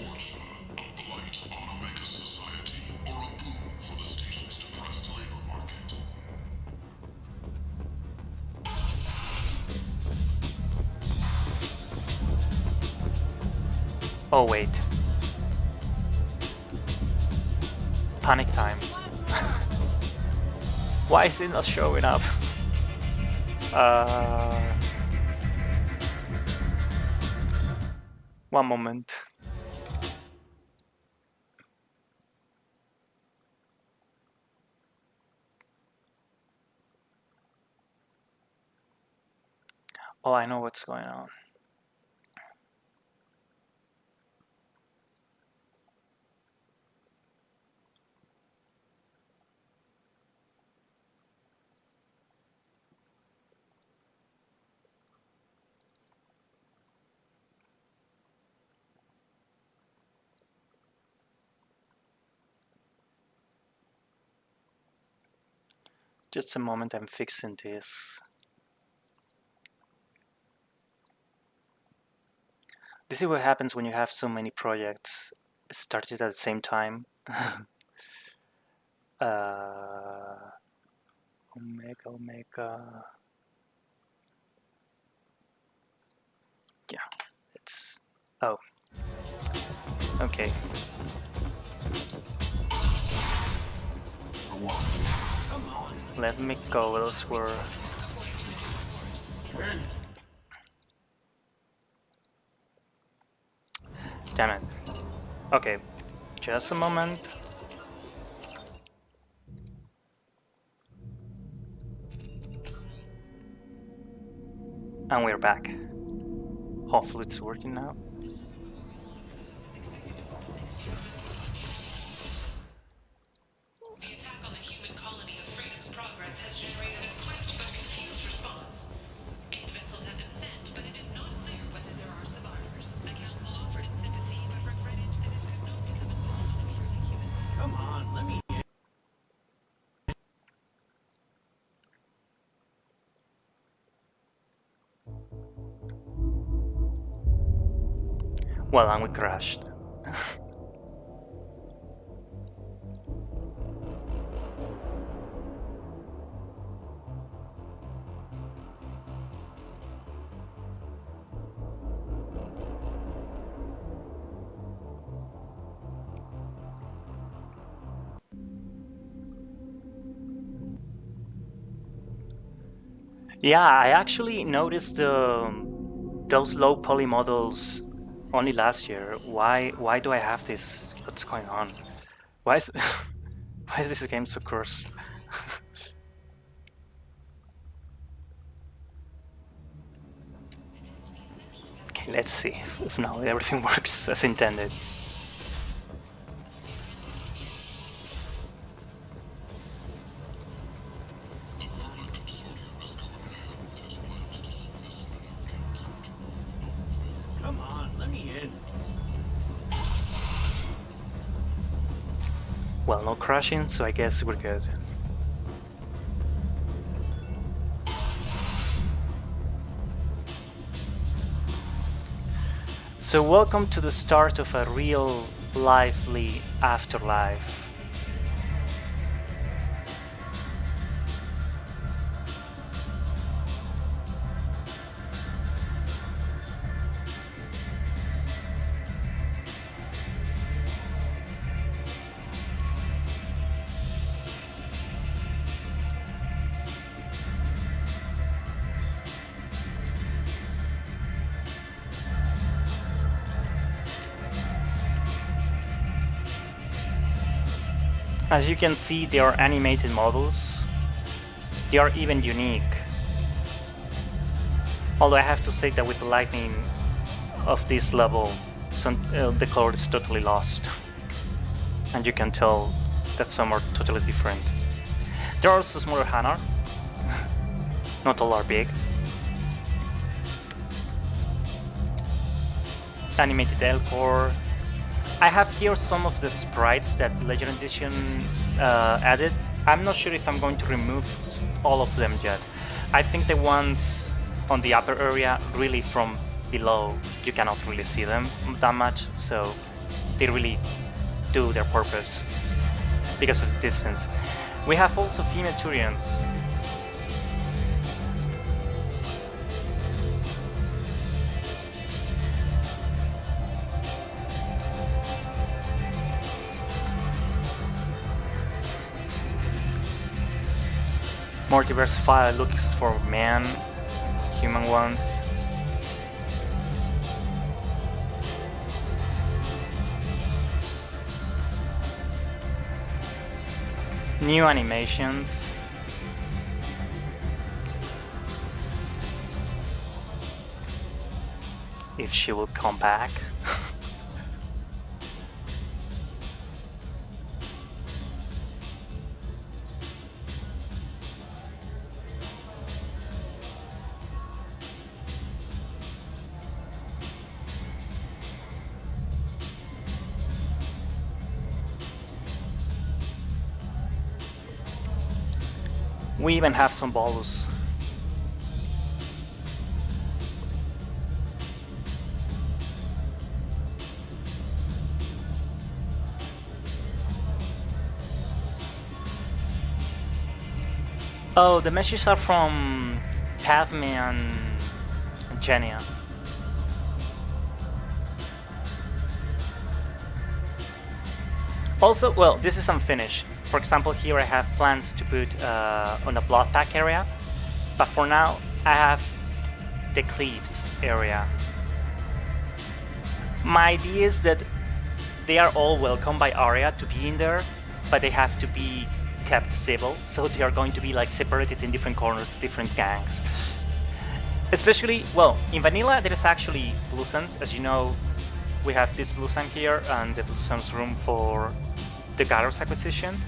Oh wait. Panic time. Why is it not showing up? One moment. Oh, I know what's going on. Just a moment, I'm fixing this. This is what happens when you have so many projects started at the same time. Omega. Yeah, it's... Oh. Okay. Let me go elsewhere. Damn it. Okay, just a moment. And we're back. Hopefully it's working now.
The attack on the human colony of Freedom's Progress has generated a swift but confused response. 8 vessels have been sent, but it is not clear whether there are survivors. The council offered its sympathy, but regretted that it could not become involved in a purely human...
Come on, let me in.
Well, and we crashed. Yeah, I actually noticed those low poly models only last year. Why do I have this? What's going on? Why is why is this game so cursed? Okay, let's see if now everything works as intended.
Come on, let me in.
Well, no crashing, so I guess we're good. So welcome to the start of a real lively afterlife. As you can see, they are animated models. They are even unique. Although I have to say that with the lighting of this level, the color is totally lost. And you can tell that some are totally different. There are also smaller Hanar. Not all are big. Animated Elcor. I have here some of the sprites that Legend Edition added. I'm not sure if I'm going to remove all of them yet. I think the ones on the upper area, really from below, you cannot really see them that much, so they really do their purpose because of the distance. We have also female Turians. More diversified looks for men, human ones. New animations. If she will come back. We even have some bolus. Oh, the messages are from Padme and Genia. Also, well, this is unfinished. For example, here I have plans to put on a blood pack area, but for now I have the cliffs area. My idea is that they are all welcome by Arya to be in there, but they have to be kept civil, so they are going to be like separated in different corners, different gangs. Especially, well, in vanilla there is actually Blue Suns. As you know, we have this Blue Sun here and the Blue Suns room for the Garros acquisition.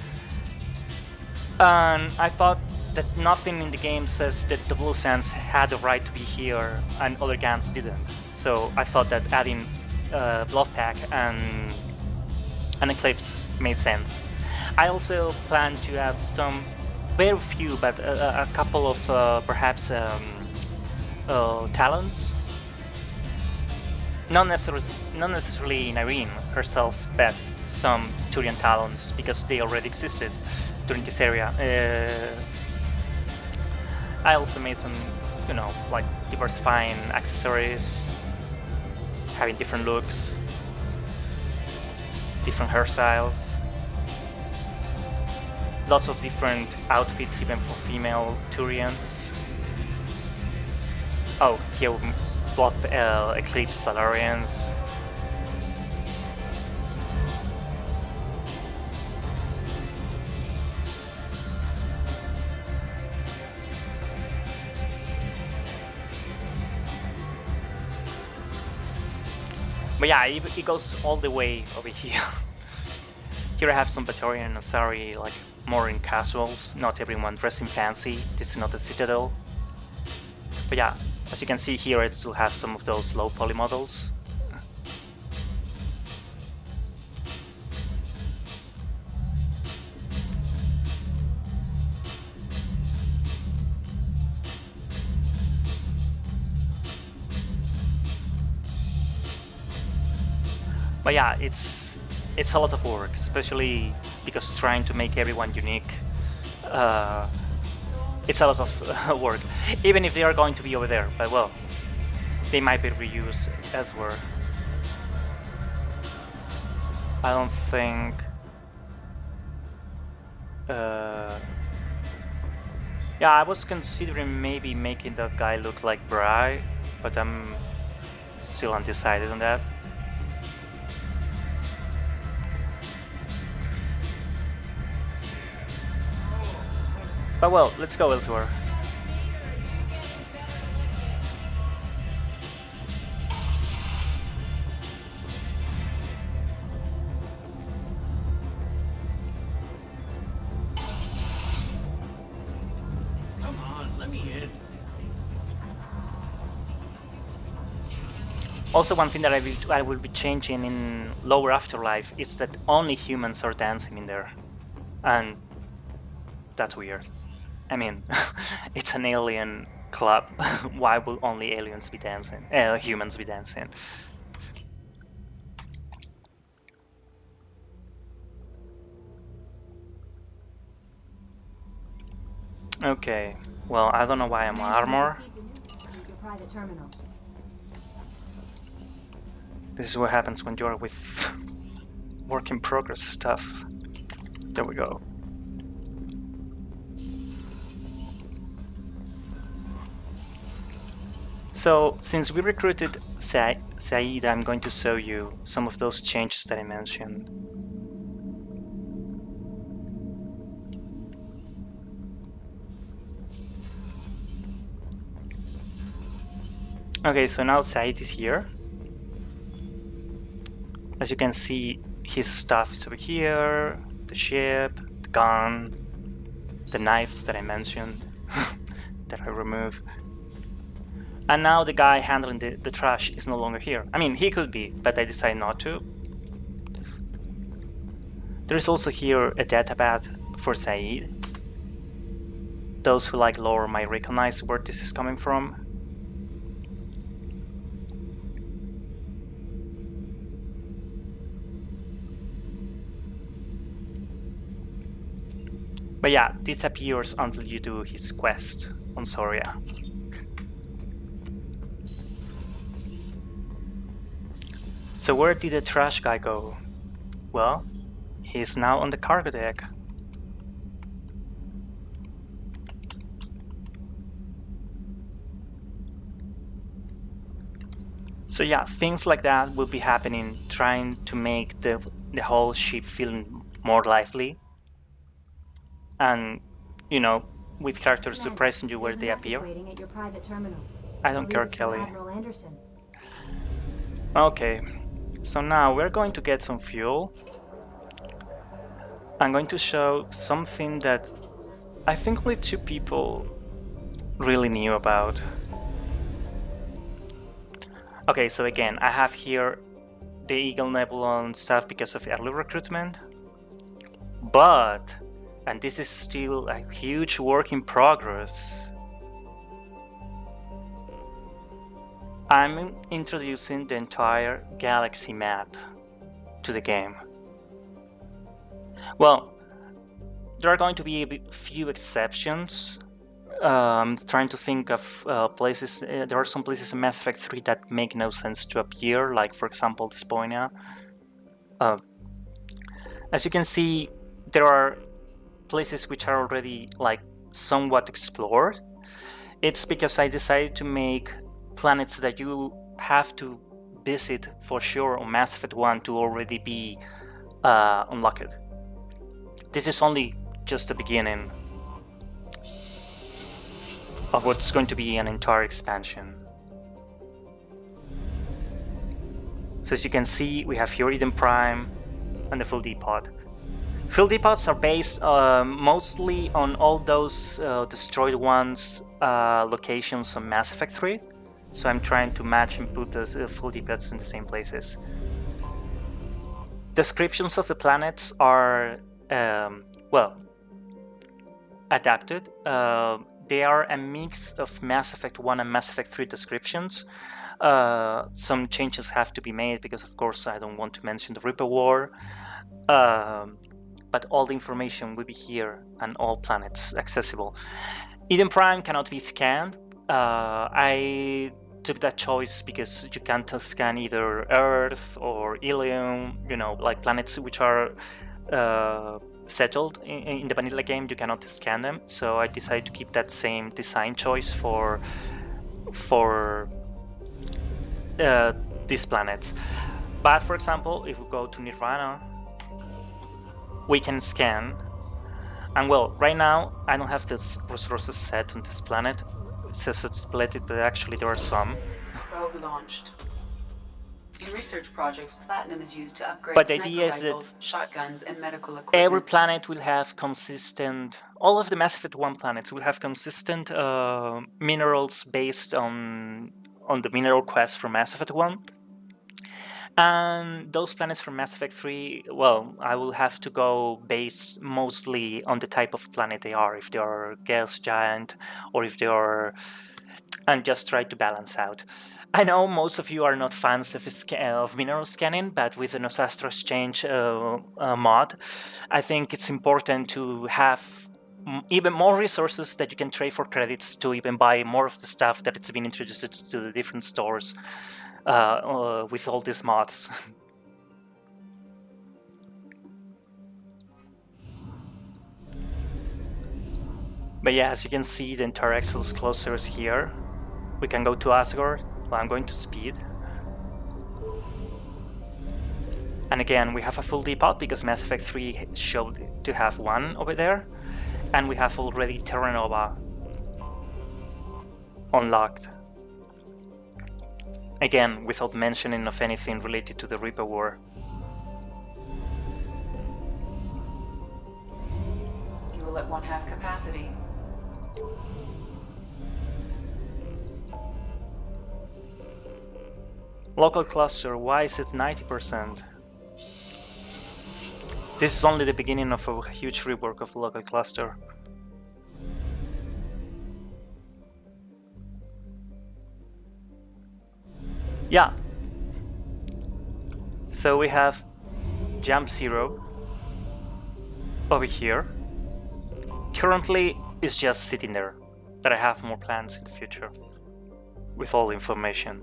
And I thought that nothing in the game says that the Blue Suns had the right to be here and other gangs didn't. So I thought that adding Blood Pack and an Eclipse made sense. I also plan to add some, very few, but a couple of perhaps talents. Not necessarily Nyreen herself, but some Turian talents, because they already existed during this area. I also made some, you know, like diversifying accessories, having different looks, different hairstyles, lots of different outfits even for female Turians. Oh, here we bought Eclipse Salarians. But yeah, it goes all the way over here. Here I have some Praetorian and Asari, like more in casuals, not everyone dressing fancy. This is not a Citadel. But yeah, as you can see here, I still have some of those low poly models. But yeah, it's a lot of work, especially because trying to make everyone unique. It's a lot of work, even if they are going to be over there. But well, they might be reused elsewhere. I don't think. Yeah, I was considering maybe making that guy look like Bry, but I'm still undecided on that. But well, let's go elsewhere.
Come on, let me in.
Also, one thing that I will be changing in lower Afterlife is that only humans are dancing in there, and that's weird. I mean, it's an alien club. Why will only aliens be dancing? Humans be dancing? Okay. Well, I don't know why I'm armor. This is what happens when you're with work in progress stuff. There we go. So, since we recruited Saeed, I'm going to show you some of those changes that I mentioned. Okay, so now Saeed is here. As you can see, his stuff is over here, the ship, the gun, the knives that I mentioned, that I removed. And now the guy handling the trash is no longer here. I mean, he could be, but I decided not to. There is also here a database for Saeed. Those who like lore might recognize where this is coming from. But yeah, this appears until you do his quest on Soria. So where did the trash guy go? Well, he's now on the cargo deck. So yeah, things like that will be happening, trying to make the whole ship feel more lively. And, you know, with characters surprising you where they appear.
At your private terminal.
I don't care, Kelly.
Admiral Anderson.
Okay, so now we're going to get some fuel. I'm going to show something that I think only 2 people really knew about. Okay, so again, I have here the Eagle Nebula and stuff because of early recruitment. But, and this is still a huge work in progress, I'm introducing the entire galaxy map to the game. Well, there are going to be a few exceptions. I'm trying to think of places. There are some places in Mass Effect 3 that make no sense to appear, like for example Desponia. As you can see, there are places which are already like somewhat explored. It's because I decided to make planets that you have to visit for sure on Mass Effect 1 to already be unlocked. This is only just the beginning of what's going to be an entire expansion. So as you can see, we have here Eden Prime and the Full Depot. Full Depots are based mostly on all those destroyed ones locations on Mass Effect 3. So I'm trying to match and put the Full Depots in the same places. Descriptions of the planets are, well, adapted. They are a mix of Mass Effect 1 and Mass Effect 3 descriptions. Some changes have to be made because, of course, I don't want to mention the Reaper War. But all the information will be here and all planets accessible. Eden Prime cannot be scanned. I took that choice because you can't scan either Earth or Ilium, you know, like planets which are settled in the vanilla game. You cannot scan them, so I decided to keep that same design choice for these planets. But for example, if we go to Nirvana, we can scan, and well, right now I don't have this resources set on this planet. It says it's split, but actually there are some.
Probe launched. In research projects, platinum is used to upgrade
but the idea is
rifles,
that
shotguns, and medical equipment.
every planet will have consistent, all of the Mass Effect 1 planets will have consistent minerals based on the mineral quest from Mass Effect 1. And those planets from Mass Effect 3, well, I will have to go based mostly on the type of planet they are, if they are gas giant or if they are, and just try to balance out. I know most of you are not fans of mineral scanning, but with the Nosastro Exchange mod, I think it's important to have even more resources that you can trade for credits to even buy more of the stuff that it's been introduced to the different stores. With all these mods. But yeah, as you can see, the entire Exodus cluster is here. We can go to Asgard. Well, I'm going to speed. And again, we have a full depot because Mass Effect 3 showed to have one over there. And we have already Terra Nova unlocked. Again, without mentioning of anything related to the Reaper War.
Fuel at 1/2 capacity.
Local cluster, why is it 90%? This is only the beginning of a huge rework of the local cluster. Yeah. So we have Jump Zero over here. Currently, it's just sitting there, but I have more plans in the future with all the information.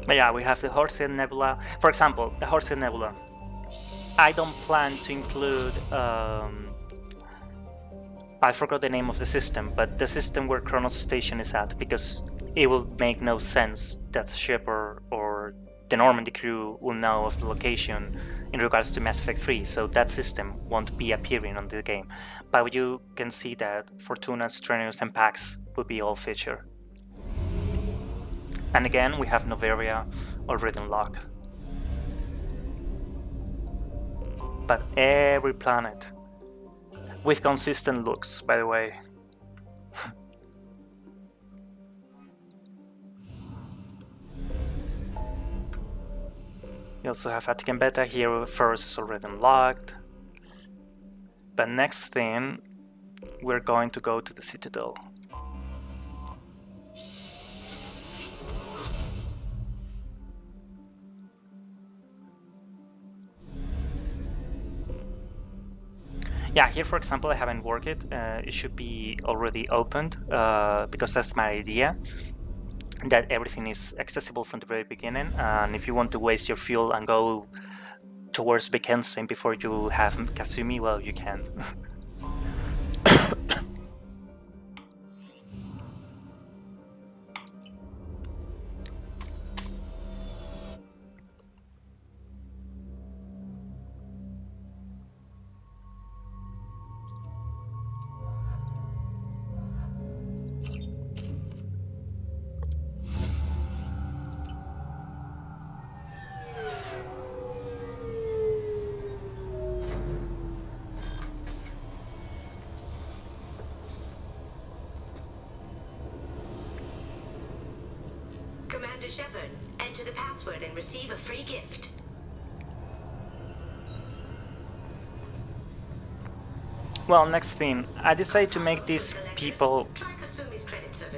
But yeah, we have the Horsehead Nebula. For example, the Horsehead Nebula. I don't plan to include... I forgot the name of the system, but the system where Kronos Station is at, because it will make no sense that Shepard or the Normandy crew will know of the location in regards to Mass Effect 3, so that system won't be appearing on the game. But you can see that Fortuna, Strenuous, and Pax will be all featured. And again, we have Noveria already unlocked. But every planet, with consistent looks, by the way. You also have Vatican Beta here, first is already unlocked. But next thing, we're going to go to the Citadel. Yeah, here for example I haven't worked it. It should be already opened because that's my idea, that everything is accessible from the very beginning, and if you want to waste your fuel and go towards Bekenstein before you have Kasumi, well, you can.
Shepard, enter the password and receive a free gift.
Well, next thing, I decided to make these people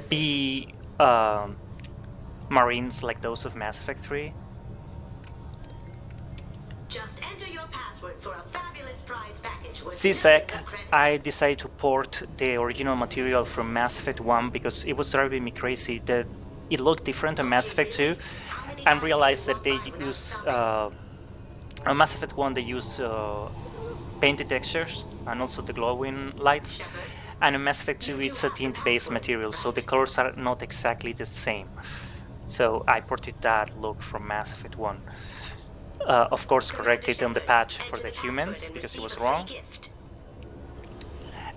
be Marines like those of Mass Effect 3.
Just enter your password for a fabulous prize package with
CSEC, I decided to port the original material from Mass Effect 1 because it was driving me crazy that it looked different on Mass Effect 2, and realized that they use on Mass Effect 1 they use painted textures and also the glowing lights, and in Mass Effect 2 it's a tint-based material, so the colors are not exactly the same. So I ported that look from Mass Effect 1. Of course corrected on the patch for the humans because it was wrong.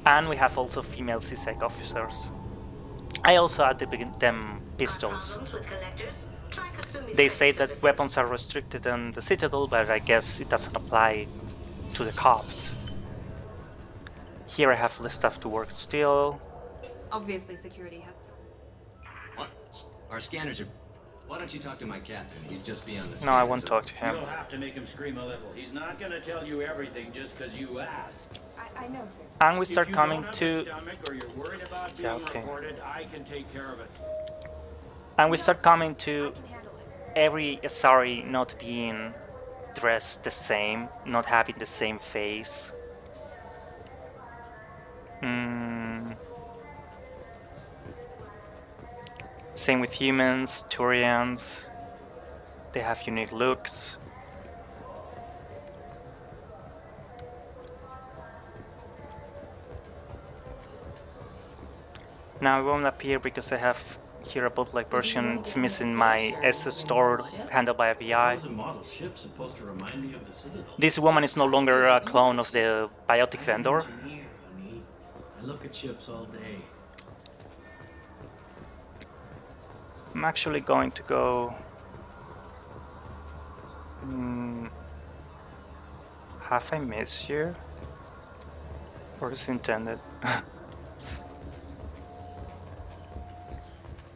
And we have also female CSEC officers. I also added them pistols. They say that weapons are restricted on the Citadel, but I guess it doesn't apply to the cops. Here I have the stuff to work still.
Obviously security has to...
What? Our scanners are... Why don't you talk to my captain? He's just beyond the...
No, I won't talk to him.
You'll have to make him scream a little. He's not gonna tell you everything just because you ask.
I know, sir.
And we start coming to...
Or you're worried about being reported, I can take care of it.
And we start coming to every SRE not being dressed the same, not having the same face. Same with humans, Turians. They have unique looks. Now it won't appear because I have here a bootleg version. It's missing my SS store handled by a VI. This woman is no longer a clone of the biotic vendor.
I look at ships all day.
I'm actually going to go... have I missed you? Or is it intended?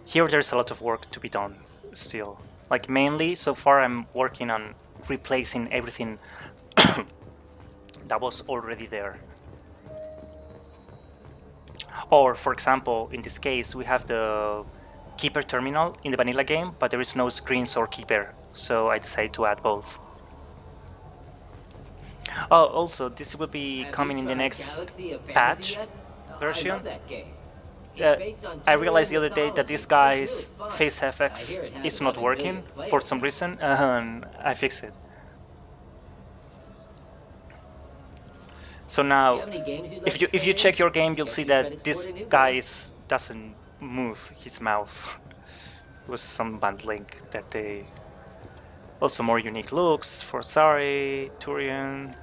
Here there's a lot of work to be done still. Like mainly, so far I'm working on replacing everything that was already there. Or, for example, in this case, we have the Keeper terminal in the vanilla game, but there is no screens or Keeper, so I decided to add both. Oh, also, this will be coming in the next patch version. I realized the other day that this guy's face FX is not working for some reason, and I fixed it. So now, if you check your game, you'll see that this guy doesn't move his mouth. It was some bundling that they... Also more unique looks for Sari, Turian.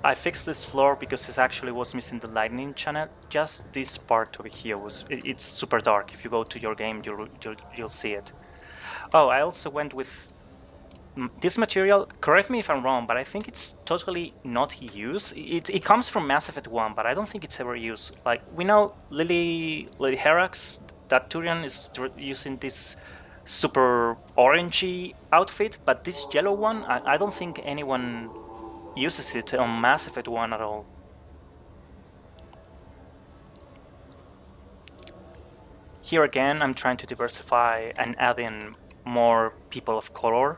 I fixed this floor because it actually was missing the lightning channel. Just this part over here was... It's super dark. If you go to your game, you'll see it. Oh, I also went with this material. Correct me if I'm wrong, but I think it's totally not used. It comes from Mass Effect 1, but I don't think it's ever used. Like, we know Lady Herax, that Turian is using this super orangey outfit, but this yellow one, I don't think anyone uses it on Mass Effect 1 at all. Here again, I'm trying to diversify and add in more people of color.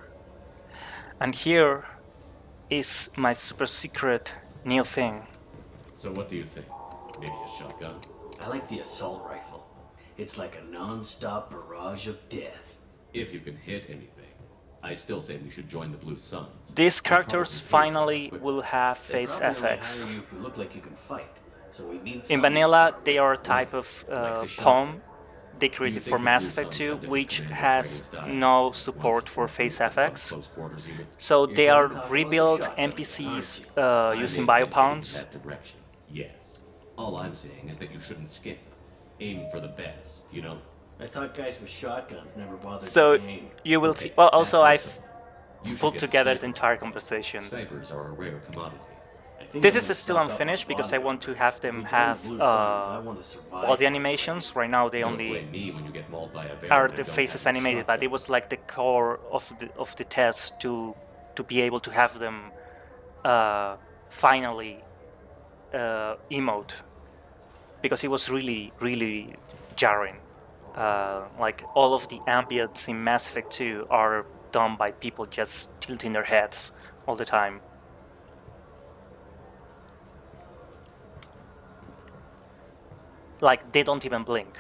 And here is my super secret new thing.
So what do you think? Maybe a shotgun? I like the assault rifle. It's like a non-stop barrage of death.
If you can hit anything. I still say we should join the Blue Suns.
These characters finally will have face FX. In vanilla, they are a type of POM they created for Mass Effect 2, which has no support for face FX. So they are rebuilt NPCs using biopounds.
Yes. All I'm saying is that you shouldn't skip. Aim for the best, you know?
I thought guys with shotguns never bothered
So
to aim.
you will see. Well, also I've put together the entire conversation.
Snipers are a rare commodity.
This is still unfinished because I want to have them have all the animations. Right now they only are the faces animated, but it was like the core of the test to be able to have them finally emote, because it was really jarring. Like all of the ambience in Mass Effect 2 are done by people just tilting their heads all the time. Like, they don't even blink.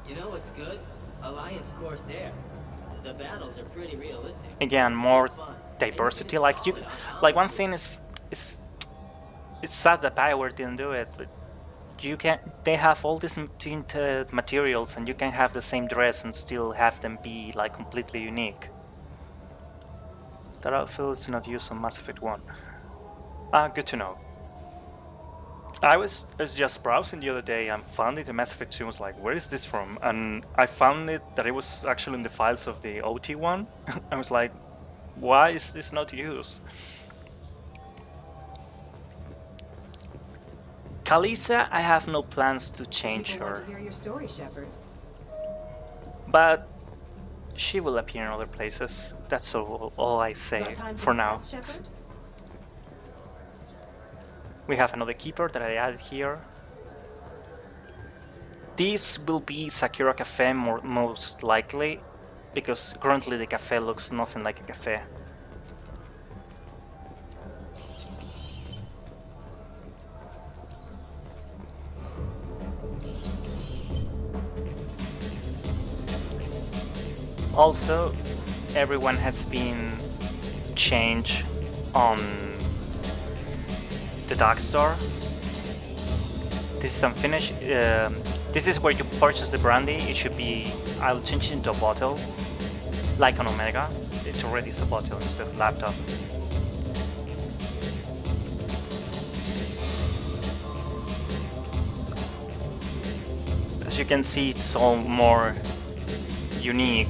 You know what's good? Alliance Corsair. The battles are pretty realistic.
Again, more diversity. Like one thing is it's sad that BioWare didn't do it, but you can. They have all these tinted materials, and you can have the same dress and still have them be like completely unique. That outfit is not used on Mass Effect 1. Good to know. I was just browsing the other day and found it in Mass Effect 2 and was like, where is this from? And I found it that it was actually in the files of the OT one. I was like, why is this not used? Kalisa, I have no plans to change her.
To hear your story, Shepard.
But she will appear in other places. That's all I say for now. We have another keeper that I added here. This will be Sakura Cafe most likely, because currently the cafe looks nothing like a cafe. Also, everyone has been changed on the dark store. This is unfinished. This is where you purchase the brandy. It should be. I'll change it into a bottle, like on Omega. It already is a bottle instead of laptop. As you can see, it's all more unique.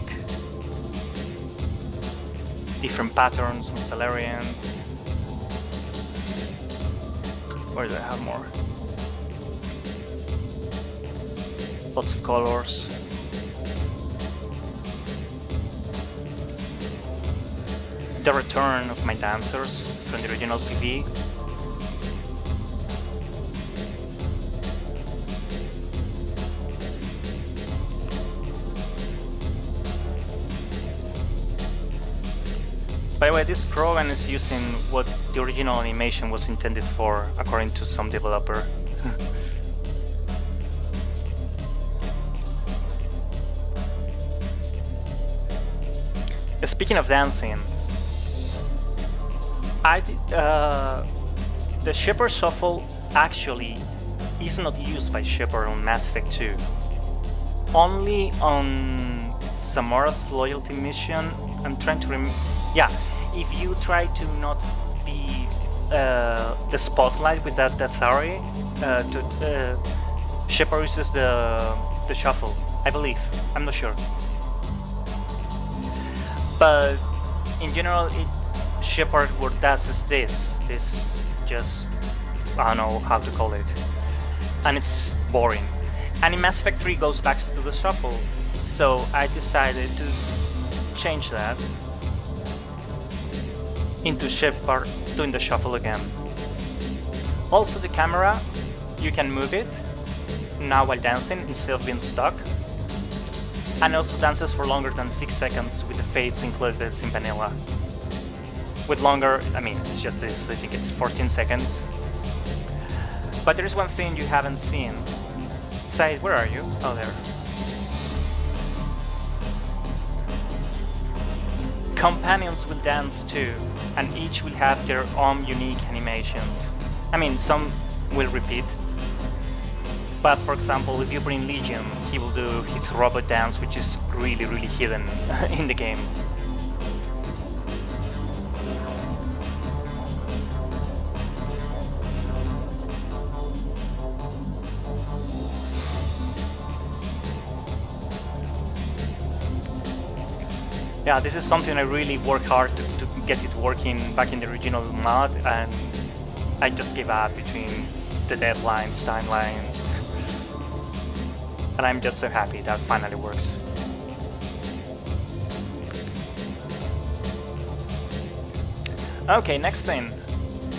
Different patterns and Salarians. Where do I have more? Lots of colors. The return of my dancers from the original PV. By the way, this Krogan is using what the original animation was intended for, according to some developer. Speaking of dancing, the Shepard Shuffle actually is not used by Shepard on Mass Effect 2. Only on Samara's loyalty mission. I'm trying to remember. Yeah, if you try to not be the spotlight with that Dasari, Shepard uses the shuffle, I believe. I'm not sure. But in general, Shepard what does is this just, I don't know how to call it, and it's boring. And in Mass Effect 3 goes back to the shuffle, so I decided to change that into Shepard doing the shuffle again. Also the camera, you can move it now while dancing instead of being stuck. And also dances for longer than 6 seconds with the fades included in vanilla. With longer, I mean, it's just this, I think it's 14 seconds. But there is one thing you haven't seen. Said, where are you? Oh, there. Companions will dance too, and each will have their own unique animations. I mean, some will repeat. But for example, if you bring Legion, he will do his robot dance, which is really, really hidden in the game. Yeah, this is something I really work hard to get it working back in the original mod, and I just gave up between the deadlines, timeline. And I'm just so happy that finally works. Okay, next thing.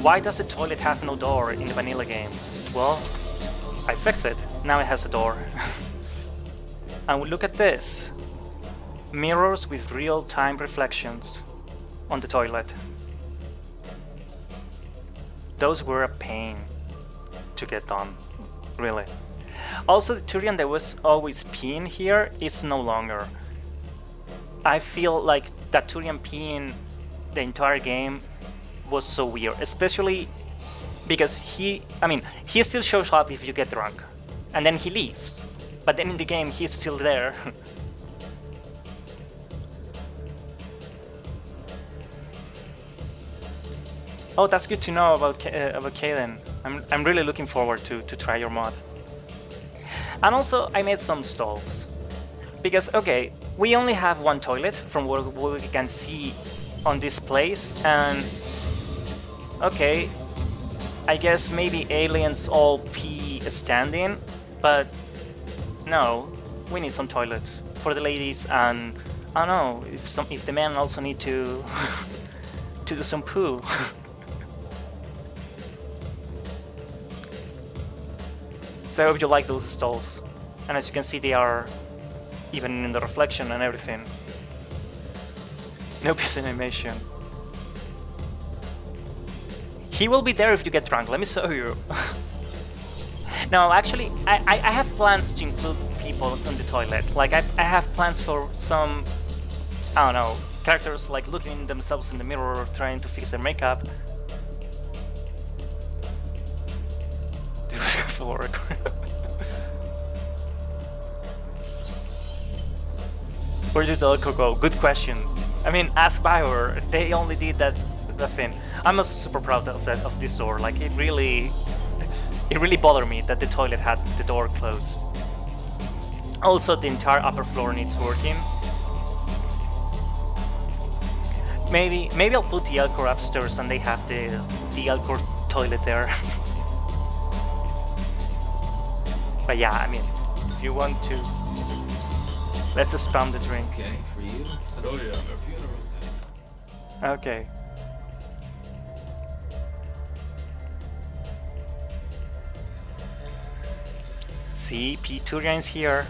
Why does the toilet have no door in the vanilla game? Well, I fixed it. Now it has a door. And we look at this. Mirrors with real-time reflections on the toilet. Those were a pain to get done, really. Also, the Turian that was always peeing here is no longer. I feel like that Turian peeing the entire game was so weird, especially because he still shows up if you get drunk, and then he leaves. But then in the game, he's still there. Oh, that's good to know about Kaden. I'm really looking forward to try your mod. And also, I made some stalls. Because, okay, we only have one toilet from what we can see on this place, and okay, I guess maybe aliens all pee standing, but no, we need some toilets for the ladies, and I don't know if the men also need to to do some poo. So I hope you like those stalls, and as you can see, they are even in the reflection and everything. No piece animation. He will be there if you get drunk. Let me show you. No, actually, I have plans to include people on the toilet. Like I have plans for some I don't know, characters like looking themselves in the mirror trying to fix their makeup. This was for Where did the Elcor go? Good question. I mean, ask Bioware. They only did that thing. I'm also super proud of this door. Like it really bothered me that the toilet had the door closed. Also, the entire upper floor needs working. Maybe I'll put the Elcor upstairs and they have the Elcor toilet there. But yeah, I mean, if you want to, let's just spam the drinks.
Okay, for you.
Oh yeah, a funeral.
Okay. See, P2 here.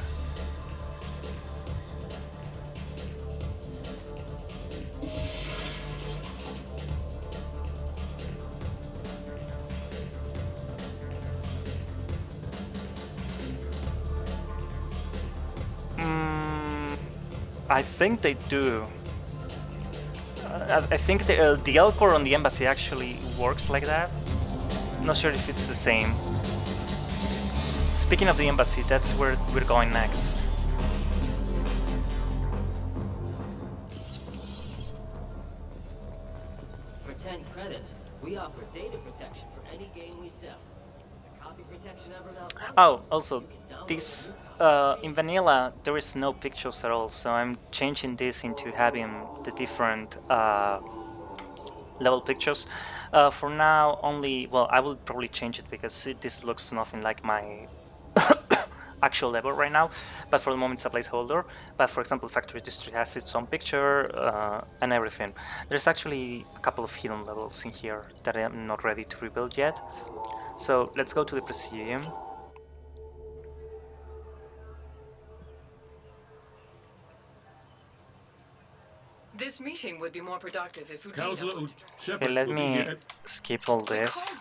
I think they do. I think the Elcor on the embassy actually works like that. Not sure if it's the same. Speaking of the embassy, that's where we're going next.
For 10 credits, we offer data protection for any game we sell. If the copy protection ever malfunctions,
Oh, also, this in vanilla there is no pictures at all, so I'm changing this into having the different level pictures. For now, only, well, I will probably change it because this looks nothing like my actual level right now, but for the moment it's a placeholder. But for example, Factory District has its own picture and everything. There's actually a couple of hidden levels in here that I'm not ready to rebuild yet. So let's go to the Presidium.
This meeting would be more productive if
Counselor Shepard
Okay, let
will be
me
here.
skip all this.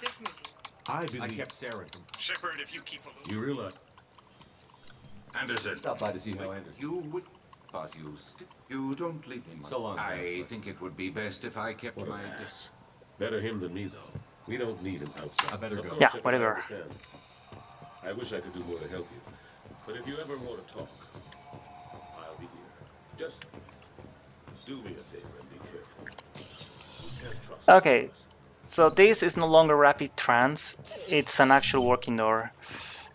I believe.
kept Sarah from...
Shepard, if you keep a look. You realize. Anderson.
Stop by to see how Anderson...
You would... Boss, you don't leave me.
So long,
I
Counselor.
think it would be best if I kept my...
Yes. Better him than me, though. We don't need him outside.
I better go.
Of course,
Yeah,
Shepard,
whatever.
I understand. I wish I could do more to help you. But if you ever want to talk, I'll be here. Just do me a favor and be careful. You can't trust
Okay, so this is no longer rapid trans, it's an actual working door.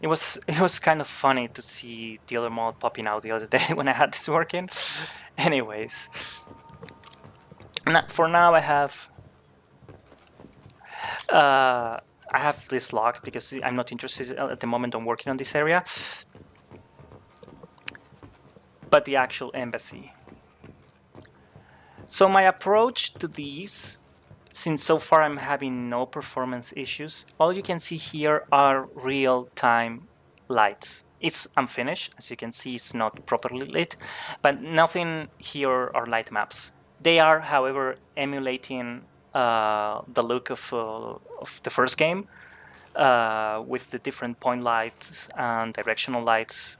It was kind of funny to see the other mod popping out the other day when I had this working. Anyways, for now I have this locked because I'm not interested at the moment on working on this area. But the actual embassy. So my approach to these, since so far I'm having no performance issues, all you can see here are real-time lights. It's unfinished, as you can see it's not properly lit, but nothing here are light maps. They are, however, emulating the look of the first game, with the different point lights and directional lights.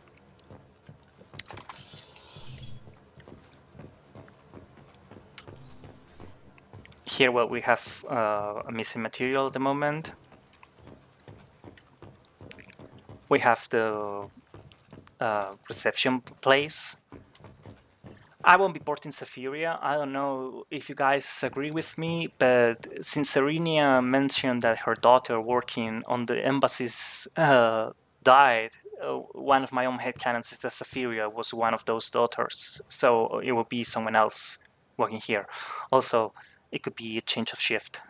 Here, well, we have a missing material at the moment. We have the reception place. I won't be porting Zephyria. I don't know if you guys agree with me, but since Serenia mentioned that her daughter working on the embassies died, one of my own headcanons is that Zephyria was one of those daughters, so it will be someone else working here. Also, it could be a change of shift.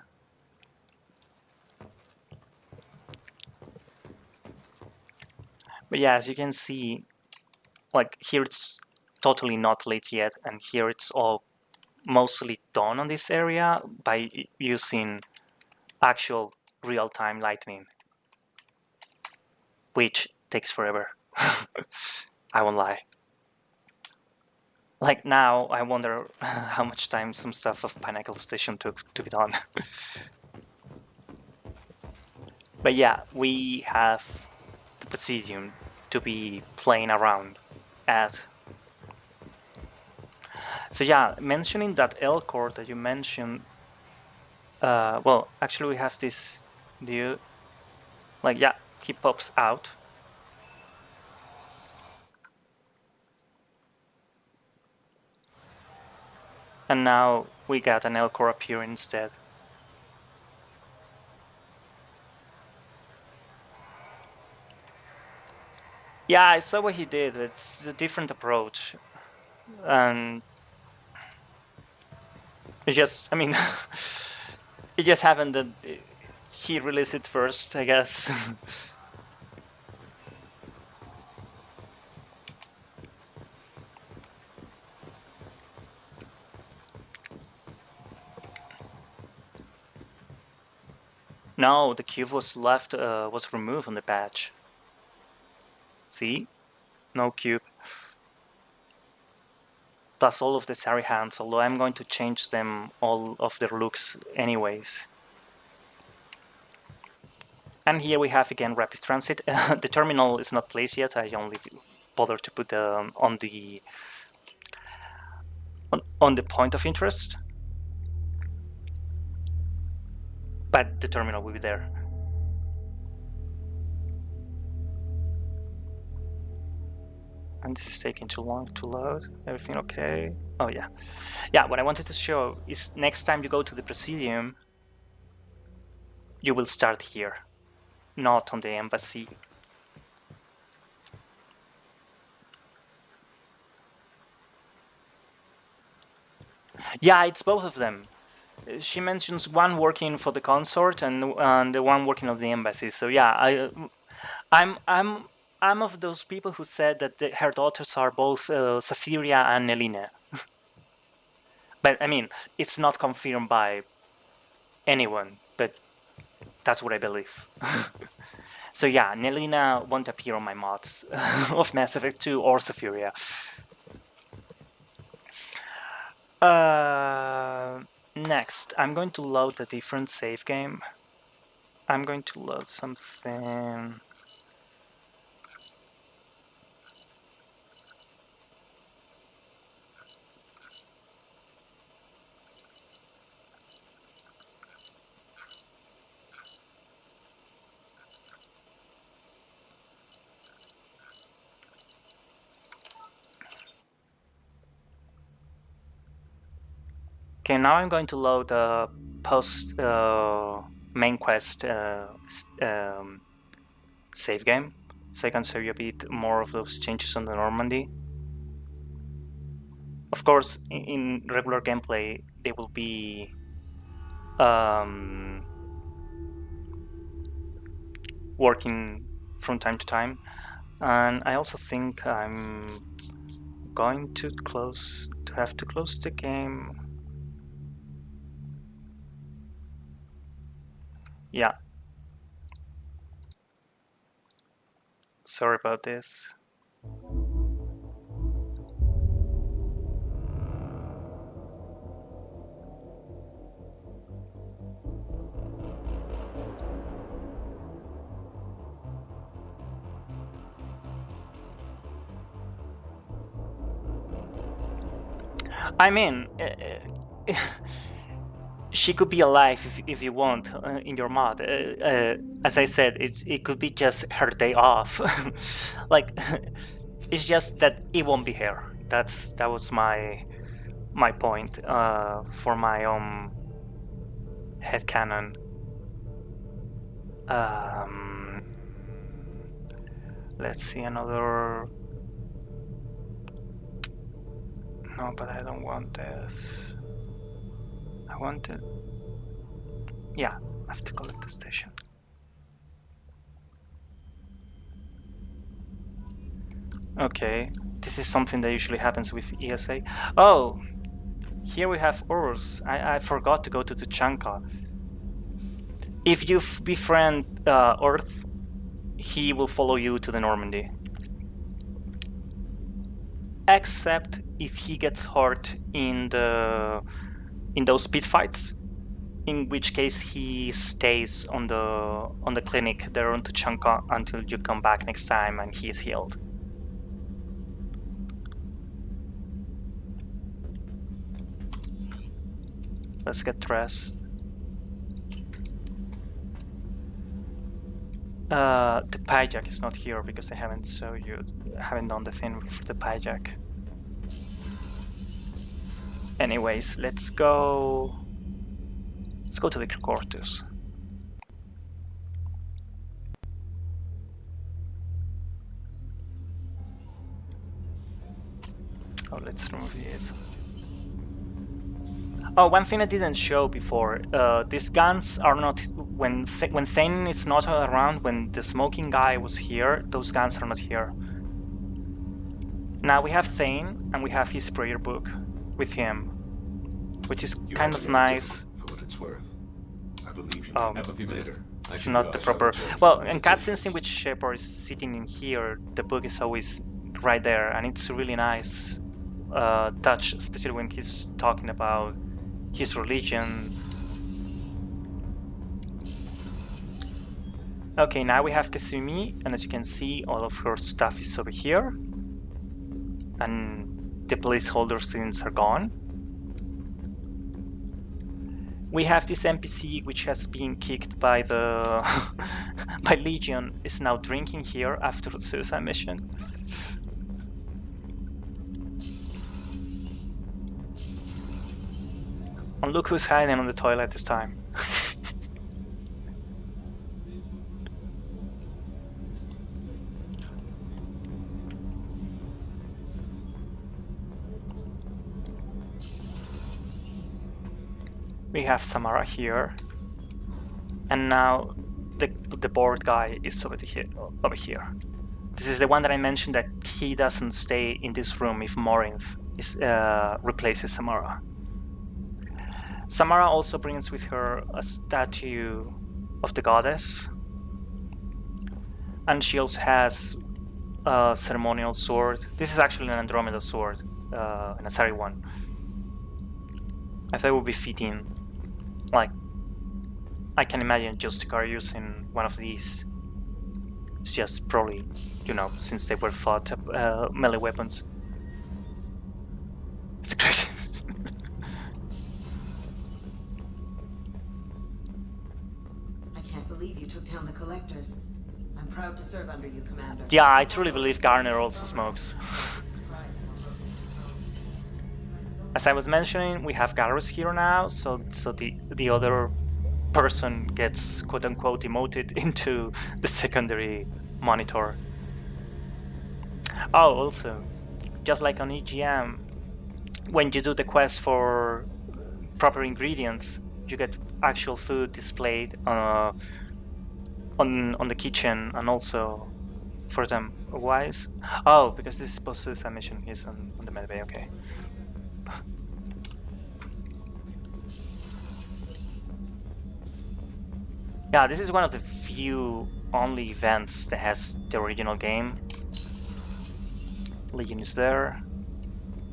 But yeah, as you can see, like here it's totally not lit yet, and here it's all mostly done on this area by using actual real-time lighting, which takes forever. I won't lie. Like now, I wonder how much time some stuff of Pinnacle Station took to be done. But yeah, we have the Presidium to be playing around at. So yeah, mentioning that L core that you mentioned. Well, actually, we have this dude. Like, yeah, he pops out. And now we got an L core appear instead. Yeah, I saw what he did. It's a different approach. And it just, I mean, it just happened that he released it first, I guess. No, the cube was left, was removed on the badge. See? No cube. Plus all of the Sari hands, although I'm going to change them, all of their looks anyways. And here we have again rapid transit. The terminal is not placed yet, I only bothered to put on the point of interest. But the terminal will be there. And this is taking too long to load. Everything okay? Oh yeah. Yeah, what I wanted to show is next time you go to the Presidium, you will start here, not on the embassy. Yeah, it's both of them. She mentions one working for the consort and the one working on the embassy. So yeah, I'm of those people who said that her daughters are both Safiria and Nelina. But I mean, it's not confirmed by anyone, but that's what I believe. So yeah, Nelina won't appear on my mods of Mass Effect 2 or Safiria. Next, I'm going to load a different save game. I'm going to load something. Okay, now I'm going to load the post main quest save game, so I can show you a bit more of those changes on the Normandy. Of course, in regular gameplay, they will be working from time to time, and I also think I'm going to have to close the game. Yeah. Sorry about this. I mean, she could be alive if you want in your mod. As I said, it could be just her day off. Like, it's just that it won't be her. That was my point for my own headcanon. Let's see another. No, but I don't want this. I want it. Yeah, I have to collect the station. Okay, this is something that usually happens with ESA. Oh, here we have Urs. I forgot to go to Tuchanka. If you befriend Earth, he will follow you to the Normandy. Except if he gets hurt in those pit fights, in which case he stays on the clinic there on Tuchanka until you come back next time and he is healed. Let's get dressed. The piejack is not here because I haven't done the thing for the piejack. Anyways, let's go to the quarters. Oh, let's remove these. Oh, one thing I didn't show before. These guns are not when Thane is not around. When the smoking guy was here, those guns are not here. Now we have Thane and we have his prayer book with him, which is kind of nice.
For what it's worth. I believe you
Have a few minutes.
later.
It's not the proper. Well, in cutscenes in which Shepard is sitting in here, the book is always right there, and it's a really nice touch, especially when he's talking about his religion. Okay, now we have Kasumi, and as you can see, all of her stuff is over here, and the placeholder things are gone. We have this NPC which has been kicked by the by Legion, is now drinking here after the suicide mission. And look who's hiding on the toilet this time. We have Samara here, and now the board guy is over here. This is the one that I mentioned that he doesn't stay in this room if Morinth replaces Samara. Samara also brings with her a statue of the goddess, and she also has a ceremonial sword. This is actually an Andromeda sword, an SR1. I thought it would be fitting. Like, I can imagine Justicar using one of these. It's just probably, you know, since they were fought melee weapons. It's crazy.
I can't believe you took down the collectors. I'm proud to serve under you, Commander.
Yeah, I truly believe Garner also smokes. As I was mentioning, we have Garrus here now, so the other person gets quote-unquote demoted into the secondary monitor. Oh, also, just like on EGM, when you do the quest for proper ingredients, you get actual food displayed on the kitchen, and also for them. Why is... Oh, because this is supposed to be a mission. He's on the medbay, okay. Yeah, this is one of the few only events that has the original game. Legion is there,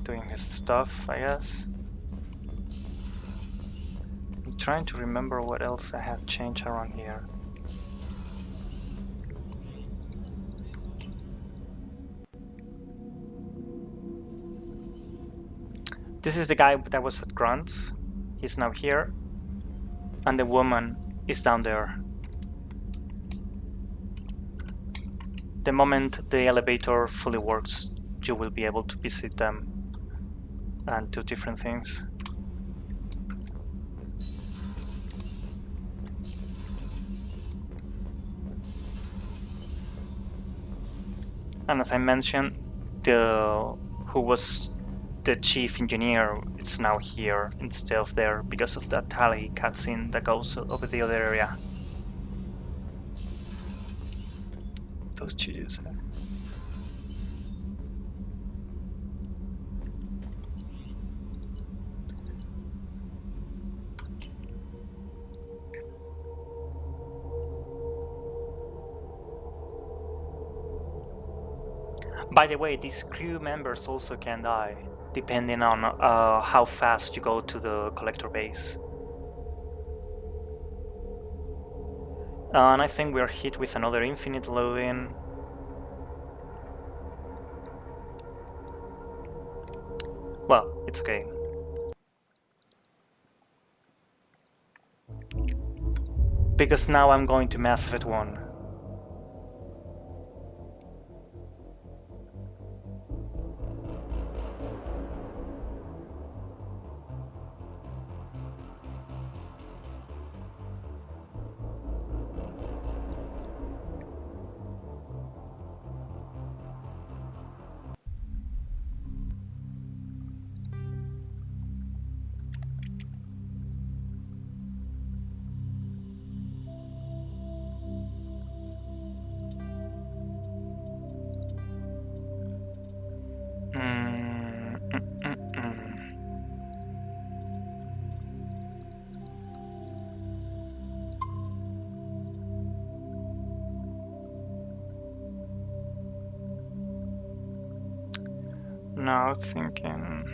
doing his stuff, I guess. I'm trying to remember what else I have changed around here. This is the guy that was at Grunt. He's now here. And the woman is down there. The moment the elevator fully works, you will be able to visit them and do different things. And as I mentioned, who was the chief engineer is now here instead of there because of that tally cutscene that goes over the other area. Those changes. By the way, these crew members also can die, depending on how fast you go to the collector base. And I think we're hit with another infinite loading. Well, it's okay. Because now I'm going to Mass Effect 1. Now thinking,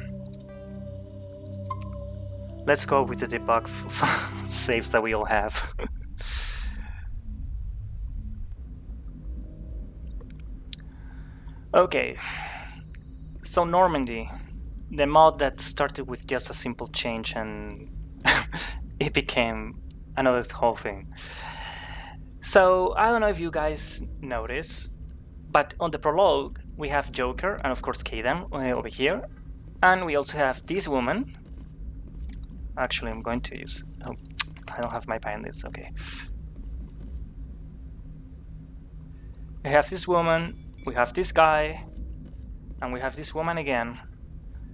let's go with the debug saves that we all have. Okay, so Normandy, the mod that started with just a simple change and it became another whole thing. So I don't know if you guys notice, but on the prologue we have Joker and of course Kaidan over here, and we also have this woman. Actually, I'm going to use, oh, I don't have my bandits, okay. We have this woman, we have this guy, and we have this woman again,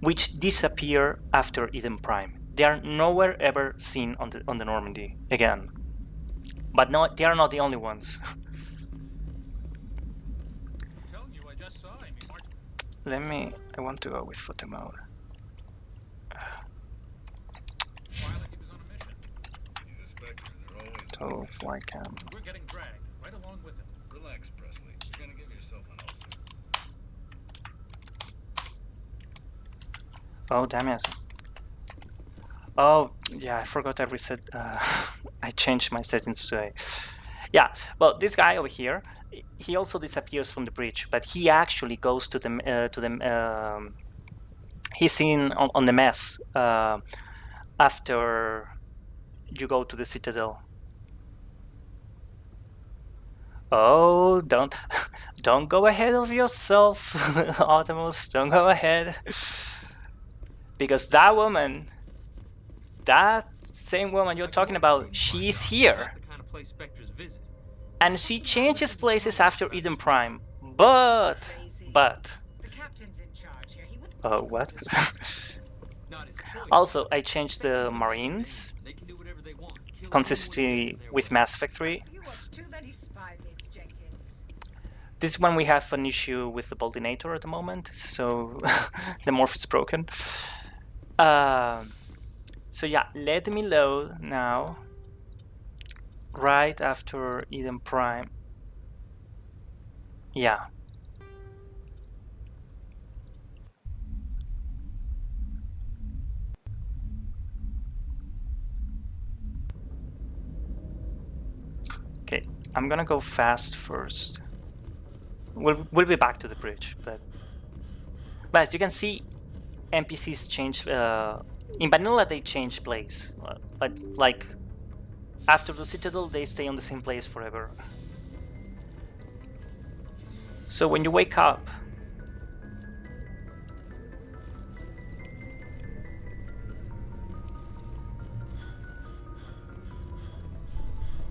which disappear after Eden Prime. They are nowhere ever seen on the Normandy again. But no, they are not the only ones. I want to go with photo mode. Total fly cam.
We're getting dragged right along with him. Relax, Presley. You're gonna give yourself an ulcer.
Oh, damn it. Oh, yeah, I forgot I reset. I changed my settings today. Yeah, well, this guy over here, he also disappears from the bridge, but he actually goes to the he's seen on the mess after you go to the Citadel. Oh, don't go ahead of yourself, Optimus. Don't go ahead, because that woman, that same woman you're talking about, she's here. And she changes places after Eden Prime, but oh, what? Also, I changed the Marines consistency with Mass Effect 3. This one we have an issue with the Boltinator at the moment, so the morph is broken. So yeah, let me load now. Right after Eden Prime. Yeah. Okay, I'm gonna go fast first. We'll be back to the bridge, but as you can see, NPCs change. In vanilla, they change place, but like after the Citadel, they stay on the same place forever. So when you wake up,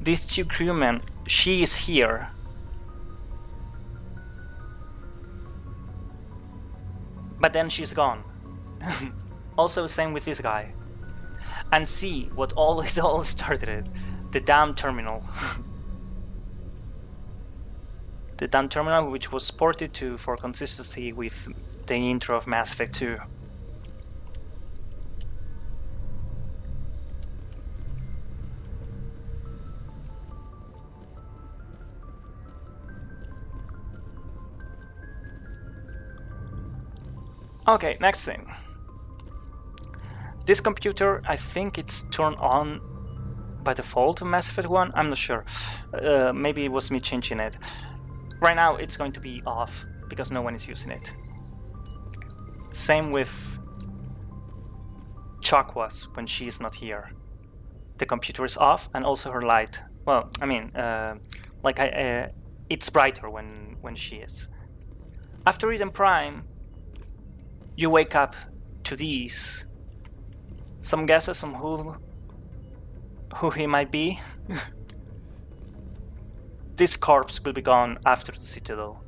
these two crewmen, she is here. But then she's gone. Also same with this guy. And see what it all started. The damn terminal. The damn terminal, which was ported to for consistency with the intro of Mass Effect 2. Okay, next thing. This computer, I think it's turned on by default in Mass Effect 1, I'm not sure. Maybe it was me changing it. Right now it's going to be off because no one is using it. Same with Chakwas when she is not here. the computer is off, and also her light. Well, I mean, it's brighter when she is. After Eden Prime, you wake up to these. Some guesses on who he might be? This corpse will be gone after the Citadel.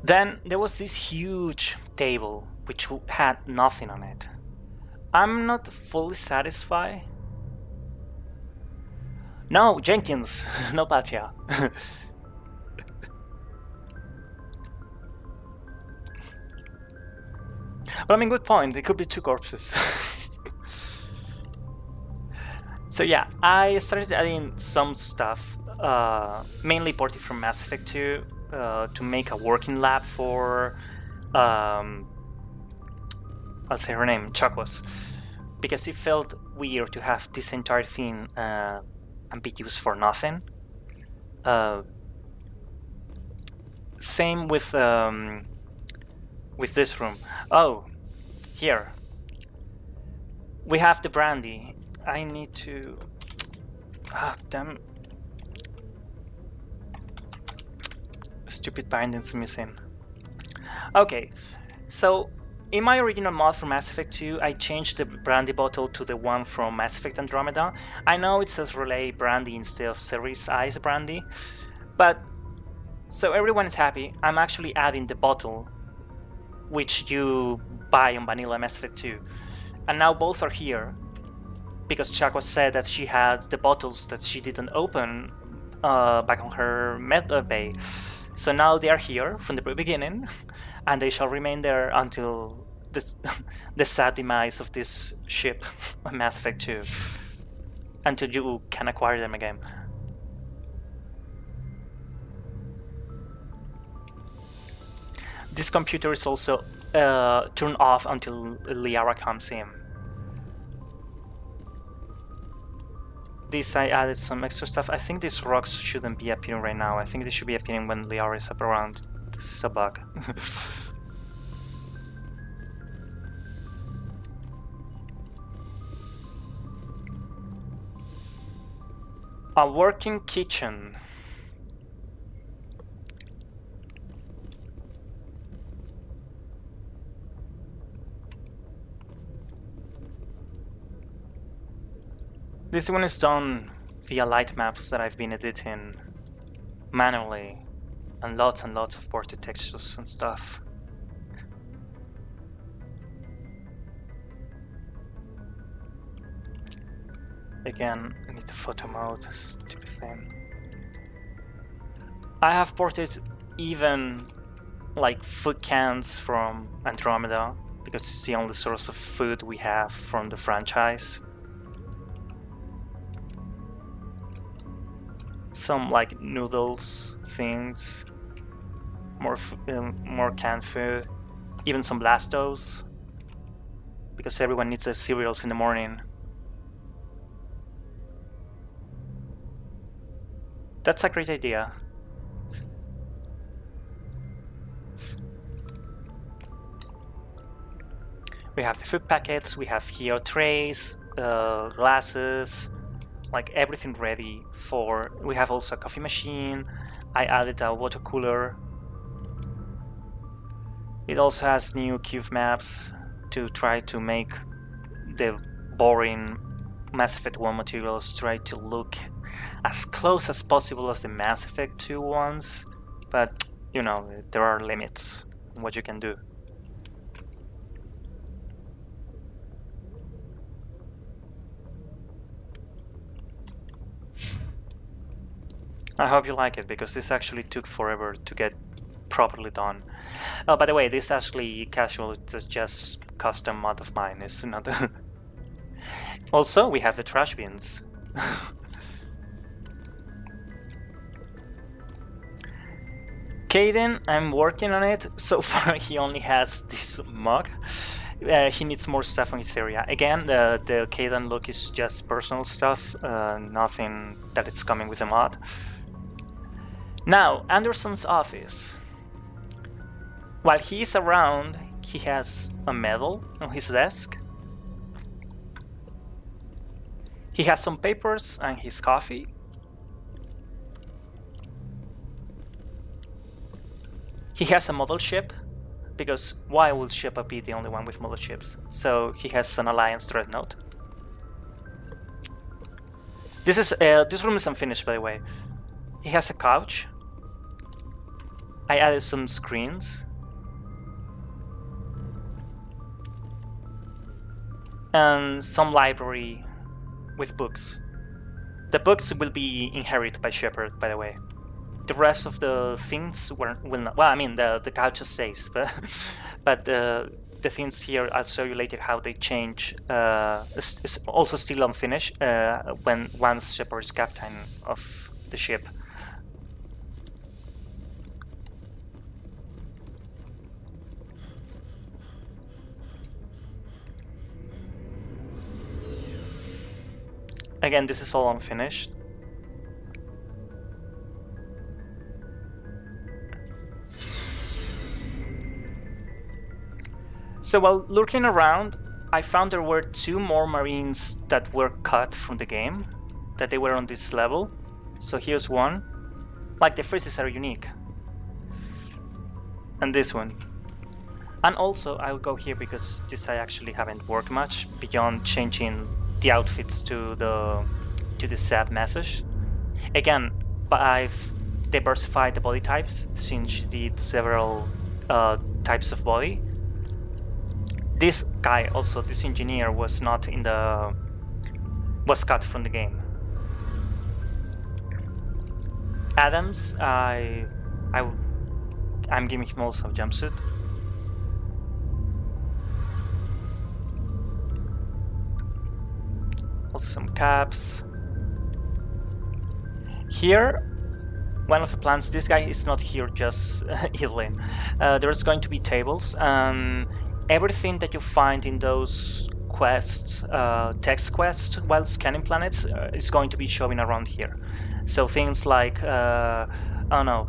Then there was this huge table which had nothing on it. I'm not fully satisfied. No, Jenkins, no Patia. But I mean, good point, it could be two corpses. So yeah, I started adding some stuff, mainly ported from Mass Effect 2, to make a working lab for, I'll say her name, Chakwas, because it felt weird to have this entire thing ambiguous for nothing. Same with this room. Oh, here we have the brandy. I need to. Ah, damn. Stupid bindings missing. Okay, so in my original mod for Mass Effect 2, I changed the brandy bottle to the one from Mass Effect Andromeda. I know it says Relay Brandy instead of Series Ice Brandy, but so everyone is happy. I'm actually adding the bottle which you buy on Vanilla Mass Effect 2, and now both are here because Chakwa said that she had the bottles that she didn't open back on her med bay. So now they are here from the beginning, and they shall remain there until the sad demise of this ship, Mass Effect 2, until you can acquire them again. This computer is also turned off until Liara comes in. This I added some extra stuff. I think these rocks shouldn't be appearing right now. I think they should be appearing when Liara is up around. This is a bug. A working kitchen. This one is done via light maps that I've been editing manually, and lots of ported textures and stuff. Again, I need the photo mode, stupid thing. I have ported even like food cans from Andromeda, because it's the only source of food we have from the franchise. Some like noodles things, more canned food, even some Blastos, because everyone needs their cereals in the morning. That's a great idea. We have the food packets, we have here trays, glasses, like everything ready for. We have also a coffee machine. I added a water cooler. It also has new cube maps to try to make the boring Mass Effect 1 materials try to look as close as possible as the Mass Effect 2 ones, but you know, there are limits on what you can do. I hope you like it, because this actually took forever to get properly done. Oh, by the way, this actually casual, it's just custom mod of mine. It's not Also, we have the trash bins. Caden, I'm working on it. So far, he only has this mug. He needs more stuff on his area. Again, the Caden look is just personal stuff, nothing that it's coming with a mod. Now, Anderson's office. While he's around, he has a medal on his desk. He has some papers and his coffee. He has a model ship, because why would Shepard be the only one with model ships? So he has an Alliance Dreadnought. This room is unfinished, by the way. He has a couch. I added some screens. And some library with books. The books will be inherited by Shepard, by the way. The rest of the things will not. Well, I mean, the couch stays, but the things here, I'll show you later how they change. It's also still unfinished once Shepard is captain of the ship. Again, this is all unfinished. So while looking around, I found there were 2 more Marines that were cut from the game, that they were on this level. So here's one. Like, the freezes are unique. And this one. And also, I'll go here because this I actually haven't worked much beyond changing the outfits to the SAP message. Again, but I've diversified the body types since you did several types of body. This guy, also this engineer, was not in the was cut from the game. Adams, I'm giving him also a jumpsuit. Also some caps. Here, one of the plans. This guy is not here just idling. There's going to be tables. Everything that you find in those quests, text quests while scanning planets, is going to be showing around here. So things like, I don't know,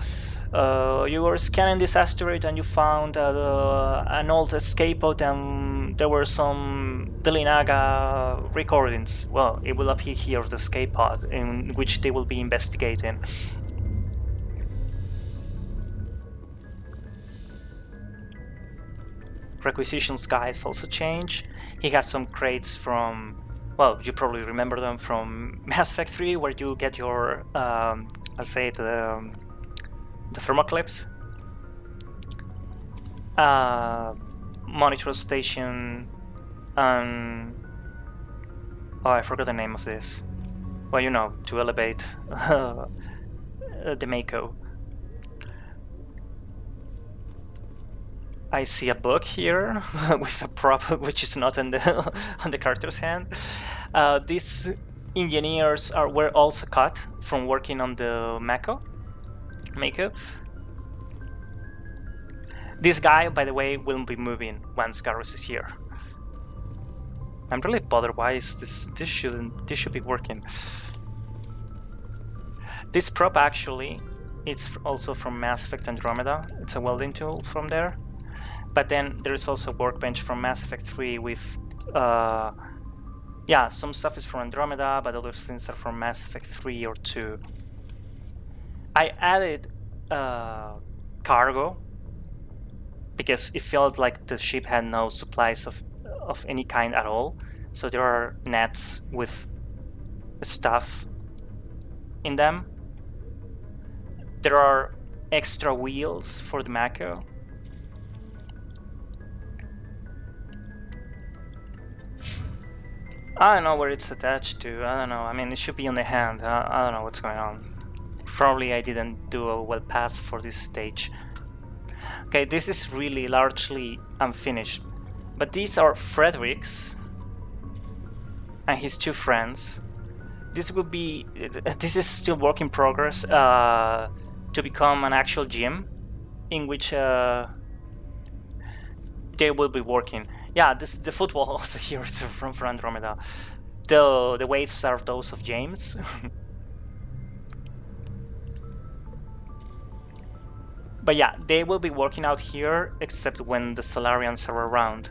you were scanning this asteroid and you found an old escape pod and there were some Delinaga recordings. Well, it will appear here, the escape pod, in which they will be investigating. Requisitions guys also change. He has some crates from, well, you probably remember them from Mass Effect 3, where you get your, I'll say the thermoclips. Monitor station, oh, I forgot the name of this. Well, you know, to elevate the Mako. I see a book here with a prop which is not on the on the character's hand. These engineers were also cut from working on the Mako. This guy, by the way, will be moving once Garrus is here. I'm really bothered. Why is this should be working? This prop actually, it's also from Mass Effect Andromeda. It's a welding tool from there. But then there is also a workbench from Mass Effect 3 with, yeah, some stuff is from Andromeda, but other things are from Mass Effect 3 or 2. I added cargo because it felt like the ship had no supplies of any kind at all. So there are nets with stuff in them. There are extra wheels for the Mako. I don't know where it's attached to. I don't know. I mean, it should be on the hand. I don't know what's going on. Probably I didn't do a well pass for this stage. Okay, this is really largely unfinished. But these are Fredericks. and his 2 friends. This will be. This is still work in progress to become an actual gym, in which they will be working. Yeah, the football also here is from Andromeda. The waves are those of James. But yeah, they will be working out here, except when the Salarians are around.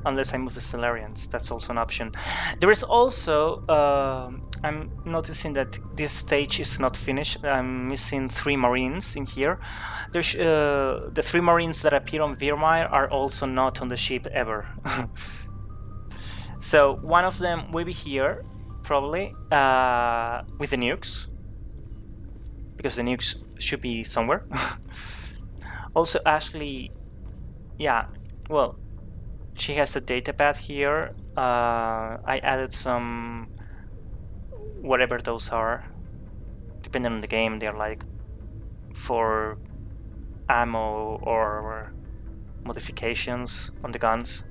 Unless I move the Salarians, that's also an option. There is also, I'm noticing that this stage is not finished. I'm missing 3 Marines in here. There's, the 3 Marines that appear on Virmire are also not on the ship ever. So one of them will be here, probably, with the nukes. Because the nukes should be somewhere. Also, Ashley, yeah, well, she has a datapad here. I added some, whatever those are. Depending on the game, they're like for ammo or modifications on the guns.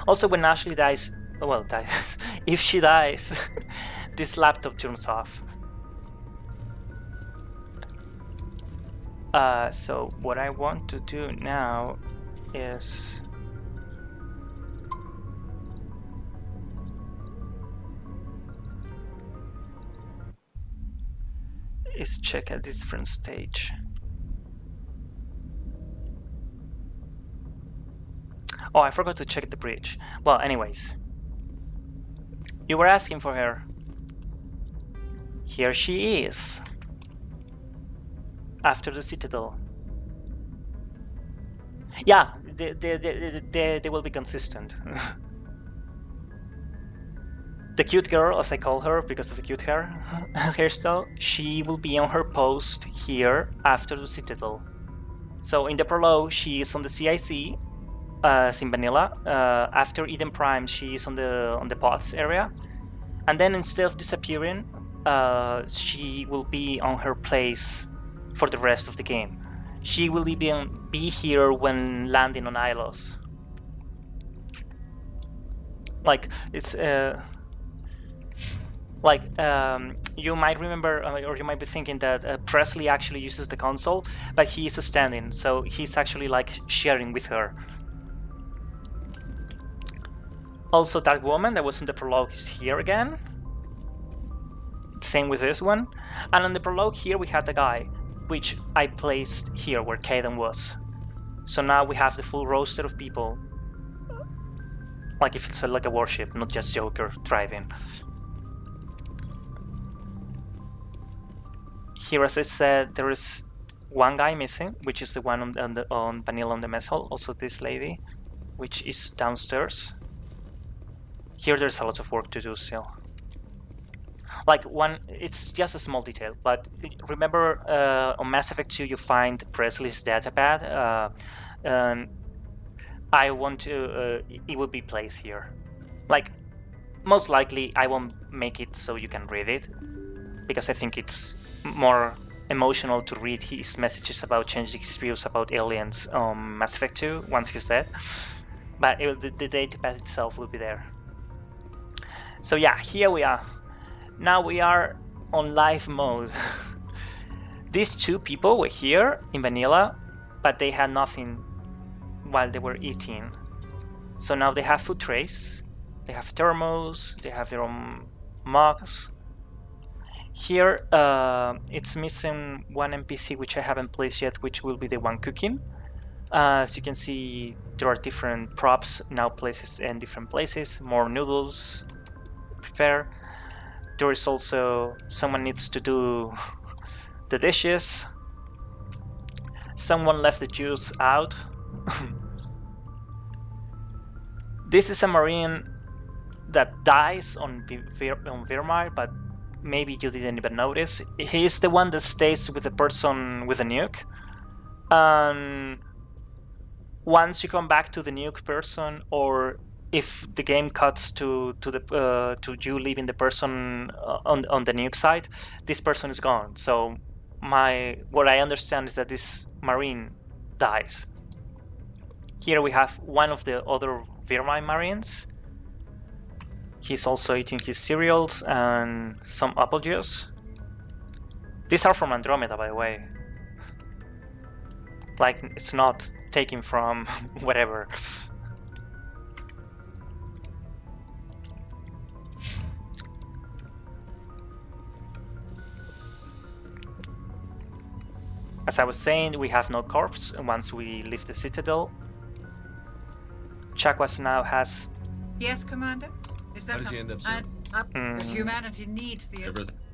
Also, when Ashley dies, well, if she dies, this laptop turns off. So what I want to do now is check a different stage. Oh, I forgot to check the bridge. Well, anyways, you were asking for her. Here she is. After the Citadel. Yeah, they will be consistent. The cute girl, as I call her because of the cute hairstyle, she will be on her post here after the Citadel. So in the prologue, she is on the CIC, as in vanilla. After Eden Prime, she is on the pods area, and then instead of disappearing, she will be on her place for the rest of the game. She will even be here when landing on Ilos. Like, it's you might remember, or you might be thinking that Presley actually uses the console, but he is standing, so he's actually like sharing with her. Also, that woman that was in the prologue is here again. Same with this one. And on the prologue here we had a guy, which I placed here where Kaden was. So now we have the full roster of people. Like if it's like a warship, not just Joker driving. Here, as I said, there is one guy missing, which is the one on Vanilla on the mess hall. Also this lady, which is downstairs. Here there's a lot of work to do still. Like it's just a small detail, but remember on Mass Effect 2 you find Presley's datapad. I want to, it will be placed here. Like, most likely I won't make it so you can read it, because I think it's more emotional to read his messages about changing his views about aliens on Mass Effect 2 once he's dead. But the datapad itself will be there. So yeah, here we are. Now we are on live mode. These 2 people were here in vanilla, but they had nothing while they were eating. So now they have food trays, they have thermos, they have their own mugs. Here it's missing one NPC which I haven't placed yet, which will be the one cooking. As you can see, there are different props now places in different places, more noodles, prepare. There is also someone needs to do the dishes. Someone left the juice out. This is a Marine that dies on Virmire, but maybe you didn't even notice. He's the one that stays with the person with the nuke. Once you come back to the nuke person, or if the game cuts to you leaving the person on the nuke side, this person is gone. So what I understand is that this Marine dies. Here we have one of the other Virmine Marines. He's also eating his cereals and some apple juice. These are from Andromeda, by the way. Like, it's not taken from whatever. As I was saying, we have no corpse once we leave the Citadel. Chakwas now has...
Yes, Commander? Is there
How did you end up, sir?
But humanity needs the...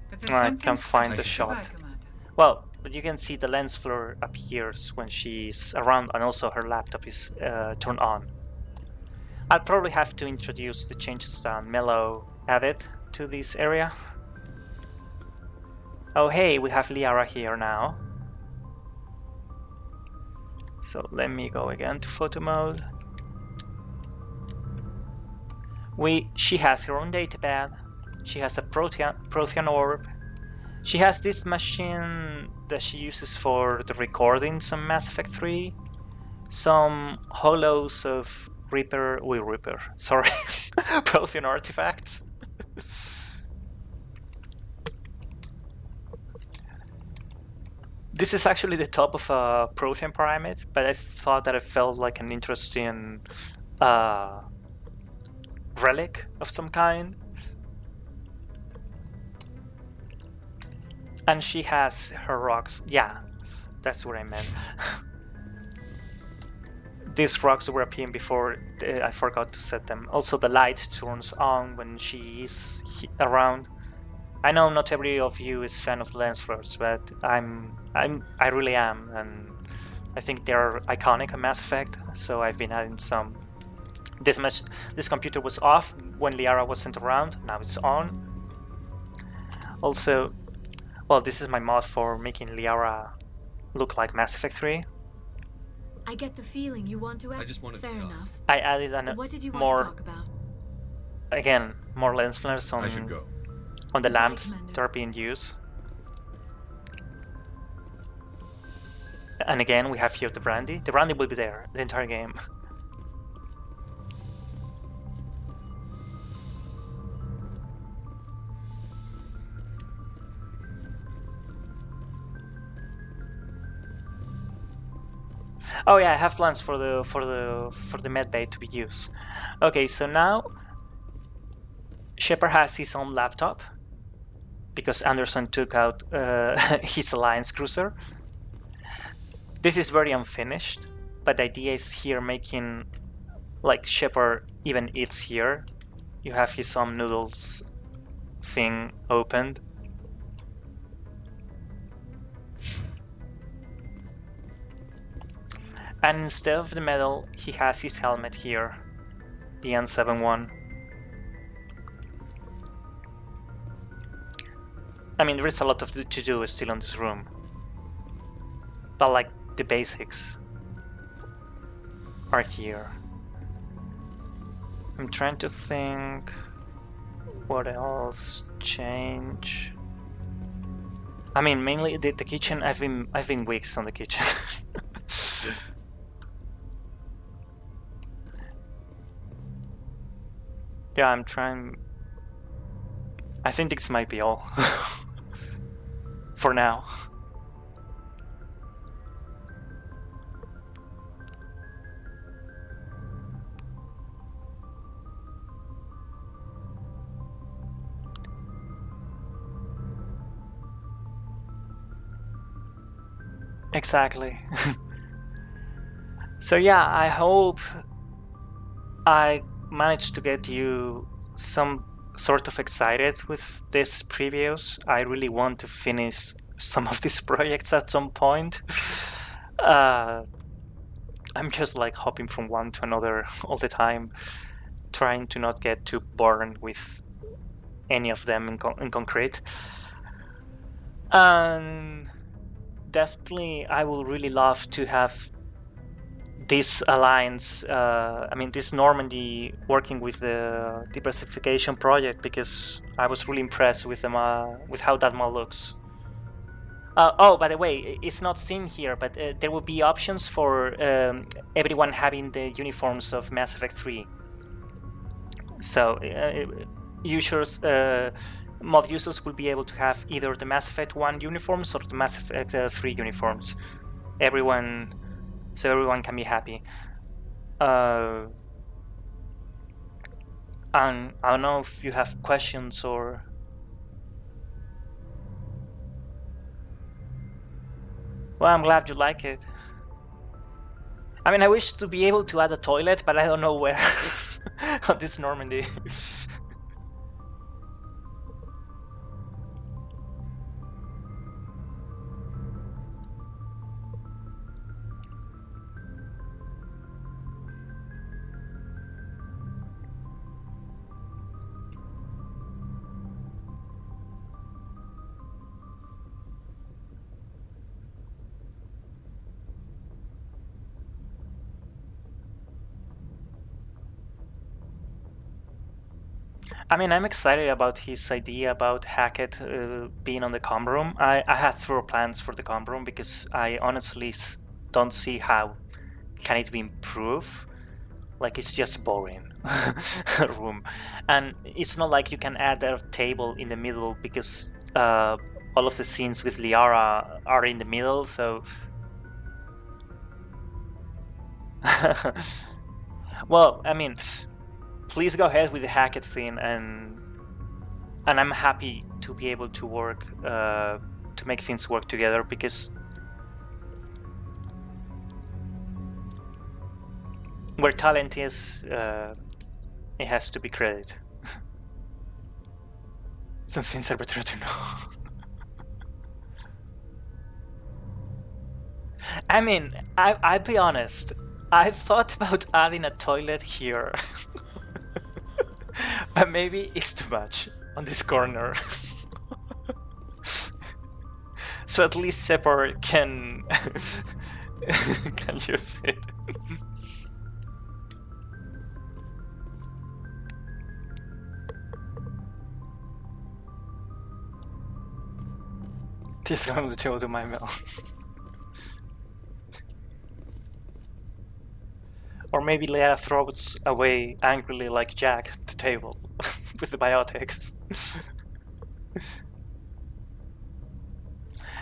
But there's
I
something
can't find the
special.
shot.
Goodbye, Commander.
Well, but you can see the lens flare appears when she's around, and also her laptop is turned on. I'll probably have to introduce the changes and mellow edit to this area. Oh hey, we have Liara here now. So let me go again to photo mode. She has her own datapad. She has a Prothean orb. She has this machine that she uses for the recordings on Mass Effect 3. Some holos of sorry, Prothean artifacts. This is actually the top of a Prothean pyramid, but I thought that it felt like an interesting relic of some kind. And she has her rocks. Yeah, that's what I meant. These rocks were appearing before I forgot to set them. Also, the light turns on when she is around. I know not every of you is fan of lens flares, but I really am, and I think they're iconic in Mass Effect. So I've been adding some. This computer was off when Liara wasn't around. Now it's on. Also, well, this is my mod for making Liara look like Mass Effect 3.
I get the feeling you want to act.
I just wanted
Fair
to talk.
enough.
I added
What did you want
more.
to talk about?
Again, more lens flares on.
I should go.
On the
Goodbye,
lamps
Commander.
that are being used. And again, we have here the brandy. The brandy will be there the entire game. Oh yeah, I have plans for the med bay to be used. Okay, so now Shepard has his own laptop because Anderson took out his Alliance cruiser. This is very unfinished, but the idea is here making like Shepard even eats here. You have his own noodles thing opened. And instead of the medal, he has his helmet here, the N7 one. I mean, there is a lot to do still in this room, but like the basics are here. I'm trying to think what else change. I mean, mainly the kitchen. I've been weeks on the kitchen. Yeah, I'm trying. I think this might be all for now. Exactly. So yeah, I hope I managed to get you some sort of excited with this previews. I really want to finish some of these projects at some point. I'm just like hopping from one to another all the time, trying to not get too bored with any of them in concrete. And definitely I would really love to have this alliance, I mean this Normandy working with the diversification project, because I was really impressed with them, with how that mod looks. Oh, by the way, it's not seen here, but there will be options for everyone having the uniforms of Mass Effect 3. So users, mod users will be able to have either the Mass Effect 1 uniforms or the Mass Effect 3 uniforms. Everyone can be happy. And I don't know if you have questions or... Well, I'm glad you like it. I mean, I wish to be able to add a toilet, but I don't know where on this Normandy. I mean, I'm excited about his idea about Hackett being on the comm room. I had thorough plans for the comm room because I honestly don't see how can it be improved. Like, it's just boring room. And it's not like you can add a table in the middle because all of the scenes with Liara are in the middle, so... Well, I mean... Please go ahead with the Hackett thing, and I'm happy to be able to work to make things work together, because where talent is, it has to be credit. Some things are better to know. I mean, I'll be honest. I thought about adding a toilet here. But maybe it's too much on this corner. So at least Separ can use it. Just going to chill to my mail. Or maybe Liara throws away angrily like Jack at the table with the biotics.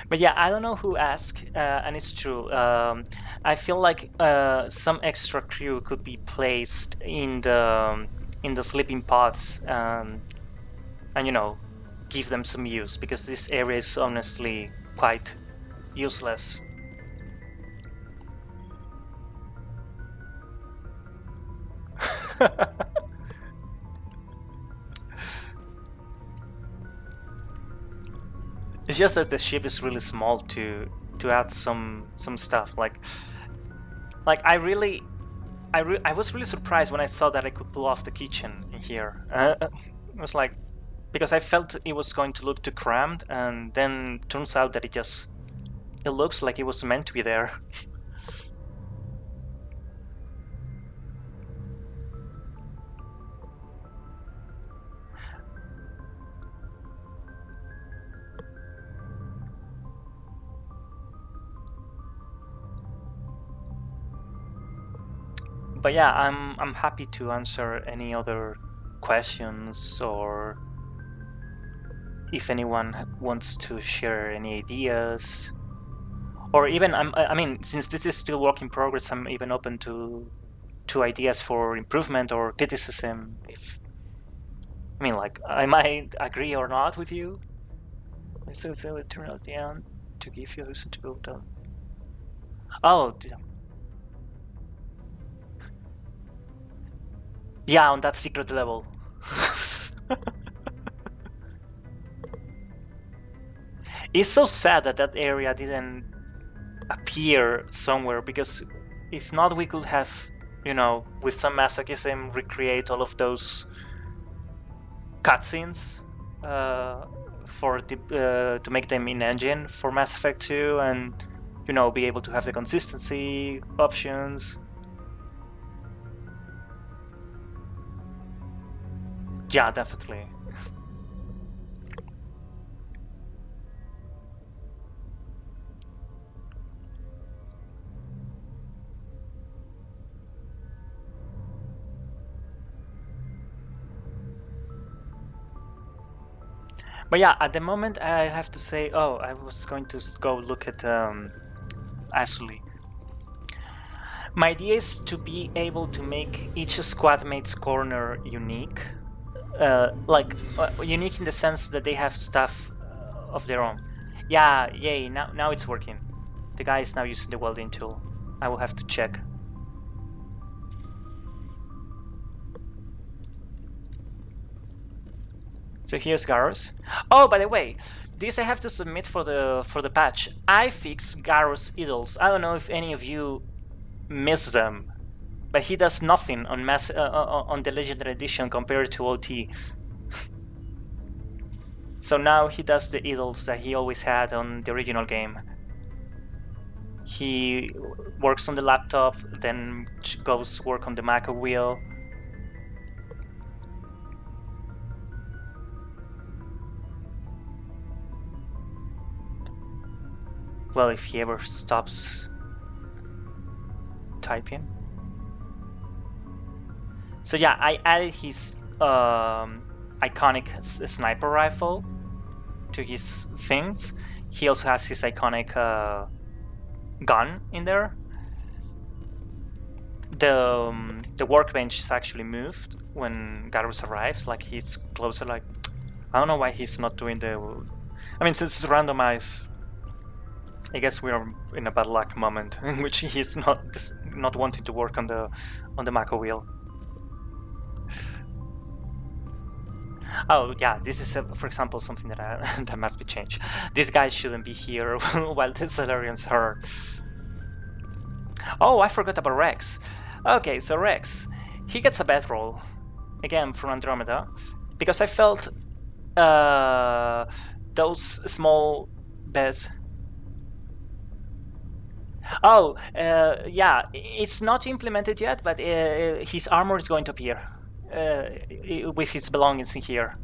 But yeah, I don't know who asked, and it's true. I feel like some extra crew could be placed in the sleeping pods, and you know, give them some use, because this area is honestly quite useless. It's just that the ship is really small to add some stuff. Like I was really surprised when I saw that I could pull off the kitchen in here. It was like, because I felt it was going to look too crammed, and then turns out that it looks like it was meant to be there. But yeah, I'm happy to answer any other questions, or if anyone wants to share any ideas, or even I mean, since this is still work in progress, I'm even open to ideas for improvement or criticism. If I mean, like, I might agree or not with you. I still feel it turn out the end to give you a reason to go down. Oh. Yeah, on that secret level. It's so sad that that area didn't appear somewhere, because if not, we could have, you know, with some masochism, recreate all of those cutscenes for the, to make them in engine for Mass Effect 2, and, you know, be able to have the consistency options. Yeah, definitely. But yeah, at the moment I have to say, oh, I was going to go look at Ashley. My idea is to be able to make each squad mate's corner unique. Unique in the sense that they have stuff of their own. Yeah, yay, now it's working. The guy is now using the welding tool. I will have to check. So here's Garros. Oh, by the way, this I have to submit for the patch. I fixed Garros idols. I don't know if any of you miss them, but he does nothing on on the Legendary Edition compared to OT. So now he does the idols that he always had on the original game. He works on the laptop, then goes work on the Mac wheel. Well, if he ever stops typing. So yeah, I added his iconic sniper rifle to his things. He also has his iconic gun in there. The workbench is actually moved when Garros arrives. Like, he's closer. Like, I don't know why he's not doing the. I mean, since it's randomized, I guess we are in a bad luck moment in which he's not wanting to work on the Mako wheel. Oh yeah, this is for example something that that must be changed. This guy shouldn't be here while the Salarians are. Oh, I forgot about Rex. Okay, so Rex, he gets a bed roll again from Andromeda because I felt those small beds. Oh, yeah, it's not implemented yet, but his armor is going to appear with his belongings in here.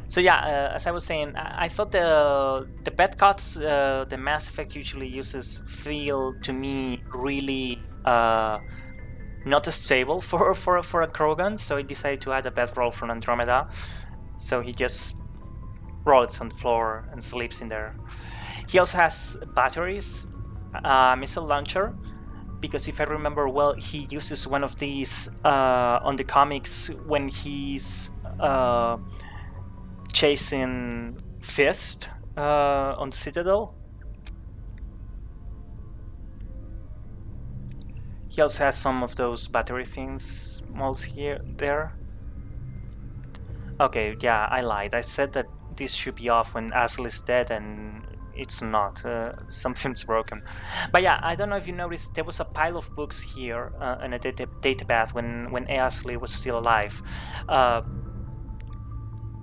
So yeah, as I was saying, I thought the bed cuts the Mass Effect usually uses feel to me really not stable for a Krogan, so I decided to add a bed roll from Andromeda. So he just rolls on the floor and sleeps in there. He also has batteries, missile launcher, because if I remember well, he uses one of these on the comics when he's chasing Fist on Citadel. He also has some of those battery things mods there. Okay, yeah, I lied. I said that this should be off when Asl is dead, and it's not. Something's broken. But yeah, I don't know if you noticed, there was a pile of books here in a data bath when Ashley was still alive.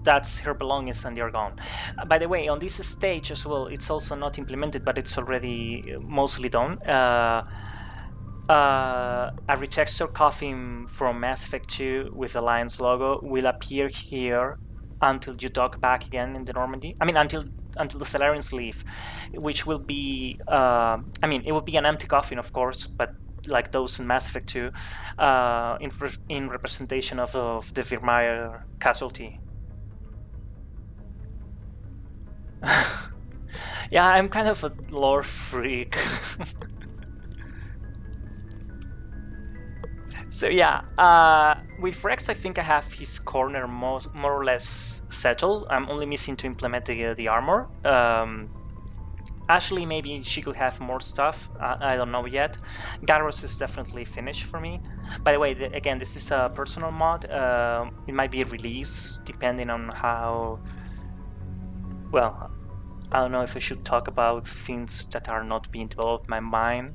That's her belongings and they're gone. By the way, on this stage as well, it's also not implemented, but it's already mostly done. A retextured coffin from Mass Effect 2 with the Alliance logo will appear here until you dock back again in the Normandy. I mean, until the Salarians leave, which will be, I mean, it will be an empty coffin, of course, but like those in Mass Effect 2, in representation of the Virmire casualty. Yeah, I'm kind of a lore freak. So yeah, with Rex I think I have his corner more or less settled. I'm only missing to implement the armor. Ashley, maybe she could have more stuff, I don't know yet. Garros is definitely finished for me. By the way, again, this is a personal mod. It might be released depending on how... Well, I don't know if I should talk about things that are not being developed by mine.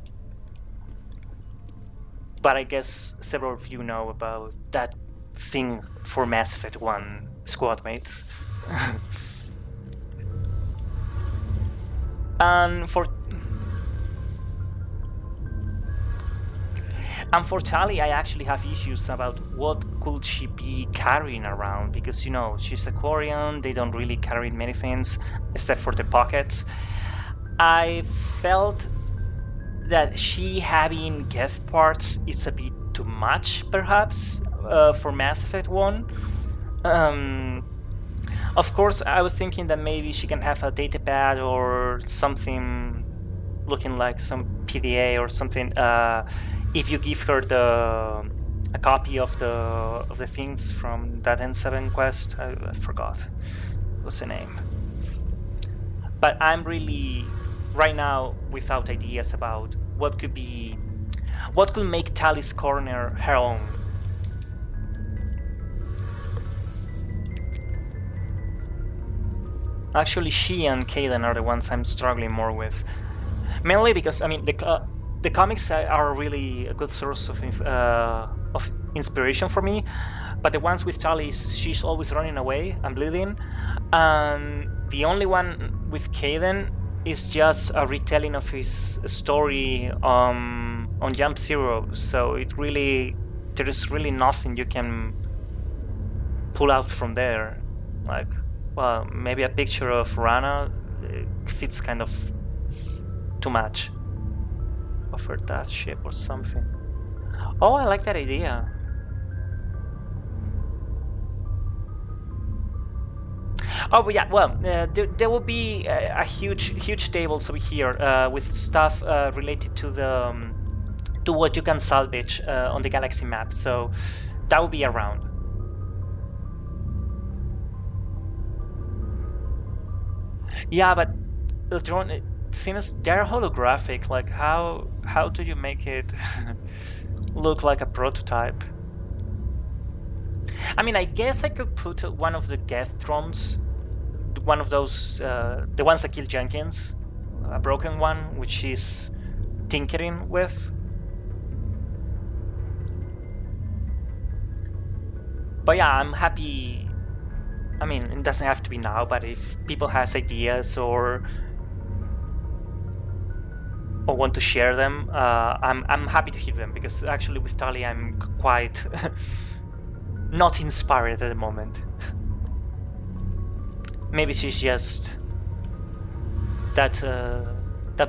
But I guess several of you know about that thing for Mass Effect 1 squad mates. And for Tali, I actually have issues about what could she be carrying around, because, you know, she's a Quarian, they don't really carry many things except for the pockets. I felt that she having gift parts is a bit too much, perhaps, for Mass Effect 1. Of course, I was thinking that maybe she can have a datapad or something looking like some PDA or something. If you give her a copy of the things from that N7 quest, I forgot what's the name. But I'm really right now without ideas about what could make Tally's Corner her own. Actually, she and Kaidan are the ones I'm struggling more with. Mainly because, I mean, the comics are really a good source of inspiration for me, but the ones with Tali, she's always running away and bleeding, and the only one with Kaidan is just a retelling of his story on Jump Zero, so there is really nothing you can pull out from there. Like, well, maybe a picture of Rana fits kind of too much of her task ship or something. Oh, I like that idea. Oh, but yeah, well, there will be a huge tables over here with stuff related to the to what you can salvage on the galaxy map, so that will be around. Yeah, but the drone things, they're holographic. Like, how do you make it look like a prototype? I mean, I guess I could put one of the Geth drones, one of those, the ones that kill Jenkins, a broken one, which she's tinkering with. But yeah, I'm happy. I mean, it doesn't have to be now, but if people has ideas or want to share them, I'm happy to hear them, because actually with Tali I'm quite not inspired at the moment. Maybe she's just that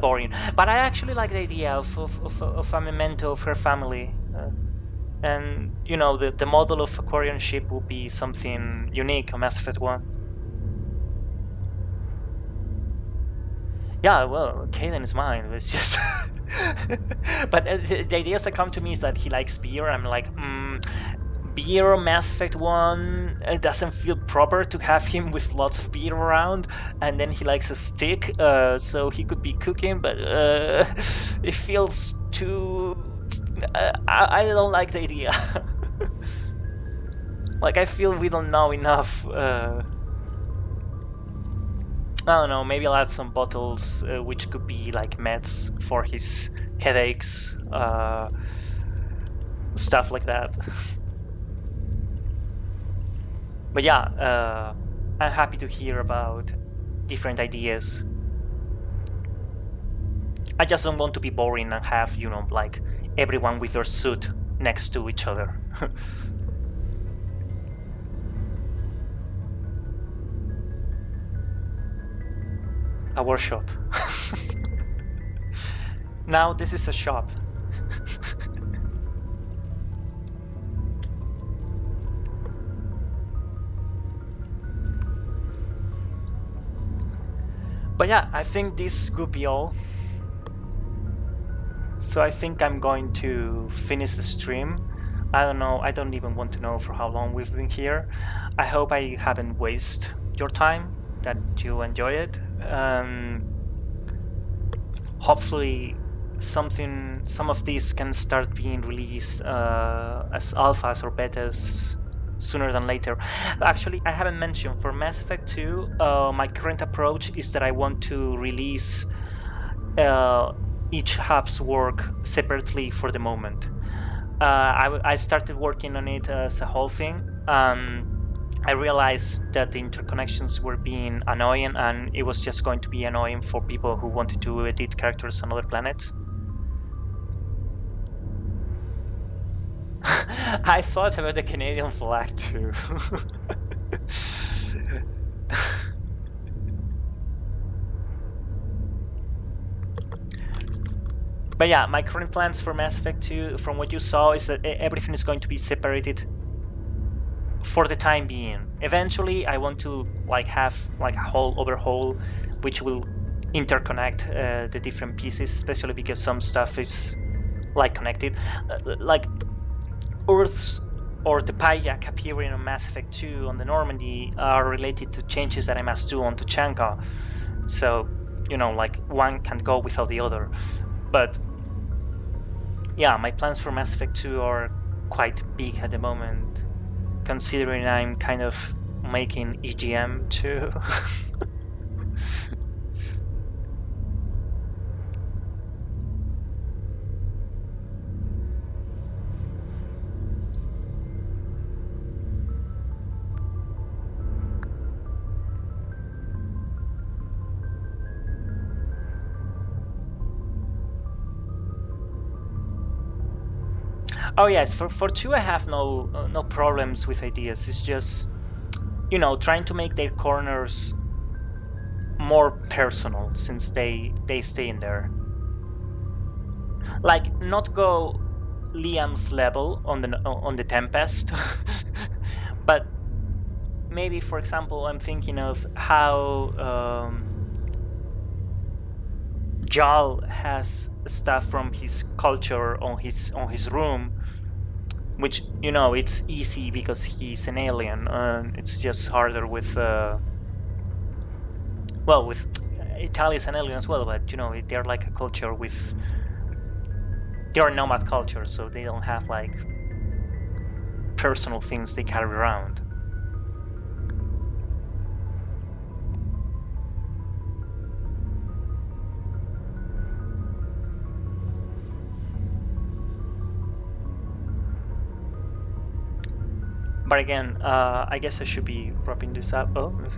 boring. But I actually like the idea of a memento of her family. And, you know, the model of a Quarian ship will be something unique on Mass Effect 1. Yeah, well, Kaidan is mine. It's just... But the ideas that come to me is that he likes beer. I'm like, beer, Mass Effect 1, it doesn't feel proper to have him with lots of beer around. And then he likes a stick, so he could be cooking, but it feels too... I don't like the idea. Like, I feel we don't know enough. I don't know, maybe I'll add some bottles which could be like meds for his headaches, stuff like that. But yeah, I'm happy to hear about different ideas. I just don't want to be boring and have, you know, like everyone with their suit next to each other. A workshop. Now this is a shop. But yeah, I think this could be all. So I think I'm going to finish the stream. I don't know, I don't even want to know for how long we've been here. I hope I haven't wasted your time, that you enjoy it. Hopefully some of these can start being released as alphas or betas sooner than later. Actually, I haven't mentioned, for Mass Effect 2, my current approach is that I want to release each hub's work separately for the moment. I started working on it as a whole thing. I realized that the interconnections were being annoying, and it was just going to be annoying for people who wanted to edit characters on other planets. I thought about the Canadian flag too. But yeah, my current plans for Mass Effect 2, from what you saw, is that everything is going to be separated for the time being. Eventually, I want to like have like a whole overhaul, which will interconnect the different pieces, especially because some stuff is like connected, like Earth's or the Payak appearing on Mass Effect 2 on the Normandy are related to changes that I must do on Tuchanka. So, you know, like one can't go without the other. But yeah, my plans for Mass Effect 2 are quite big at the moment, considering I'm kind of making EGM too. Oh yes, for 2 I have no problems with ideas. It's just, you know, trying to make their corners more personal since they stay in there. Like not go Liam's level on the Tempest, but maybe, for example, I'm thinking of how Jal has stuff from his culture on his room, which, you know, it's easy because he's an alien. It's just harder with well, with Italia's an alien as well, but you know, they're like a culture with, they're a nomad culture, so they don't have like personal things they carry around. But again, I guess I should be wrapping this up. Oh, okay.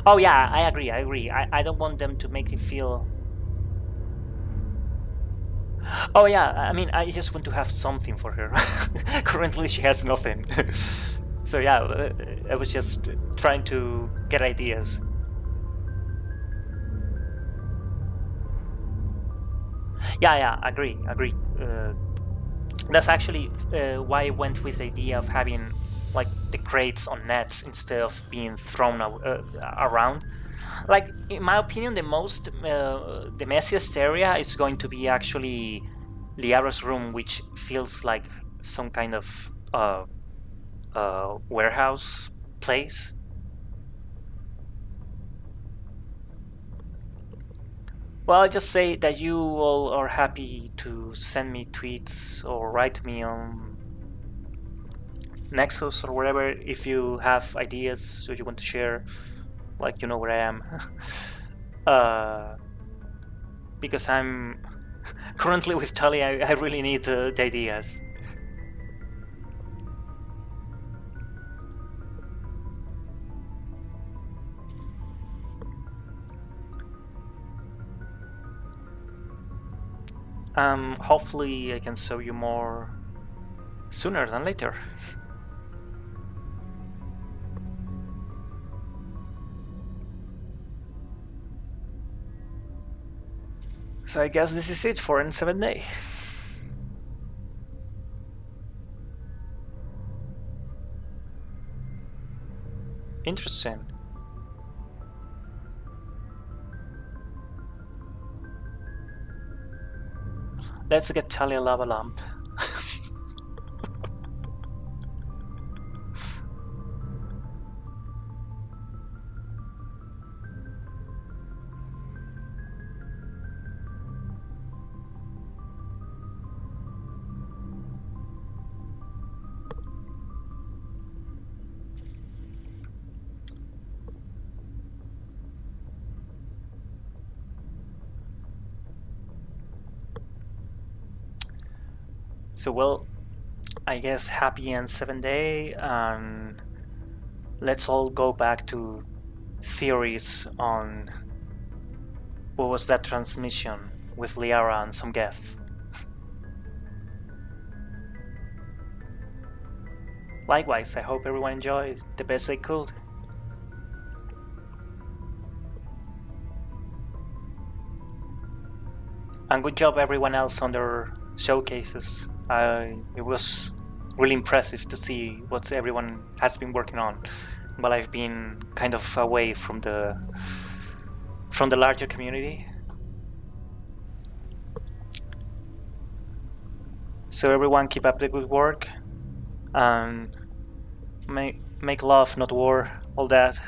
Oh yeah, I agree. I don't want them to make it feel... Oh yeah, I mean, I just want to have something for her. Currently she has nothing. So yeah, I was just trying to get ideas. Yeah, agree. That's actually why I went with the idea of having like the crates on nets instead of being thrown around. Like, in my opinion, the messiest area is going to be actually Liara's room, which feels like some kind of warehouse place. Well, I'll just say that you all are happy to send me tweets or write me on Nexus or wherever if you have ideas or you want to share. Like, you know where I am. Because I'm currently with Tully, I really need the ideas. Hopefully I can show you more sooner than later. So I guess this is it for N7 Day. Interesting. Let's get Talia lava lamp. So, well, I guess happy N7 Day, and let's all go back to theories on what was that transmission with Liara and some Geth. Likewise, I hope everyone enjoyed the best they could. And good job everyone else on their showcases. It was really impressive to see what everyone has been working on, while I've been kind of away from the larger community. So everyone keep up the good work, and make love, not war, all that.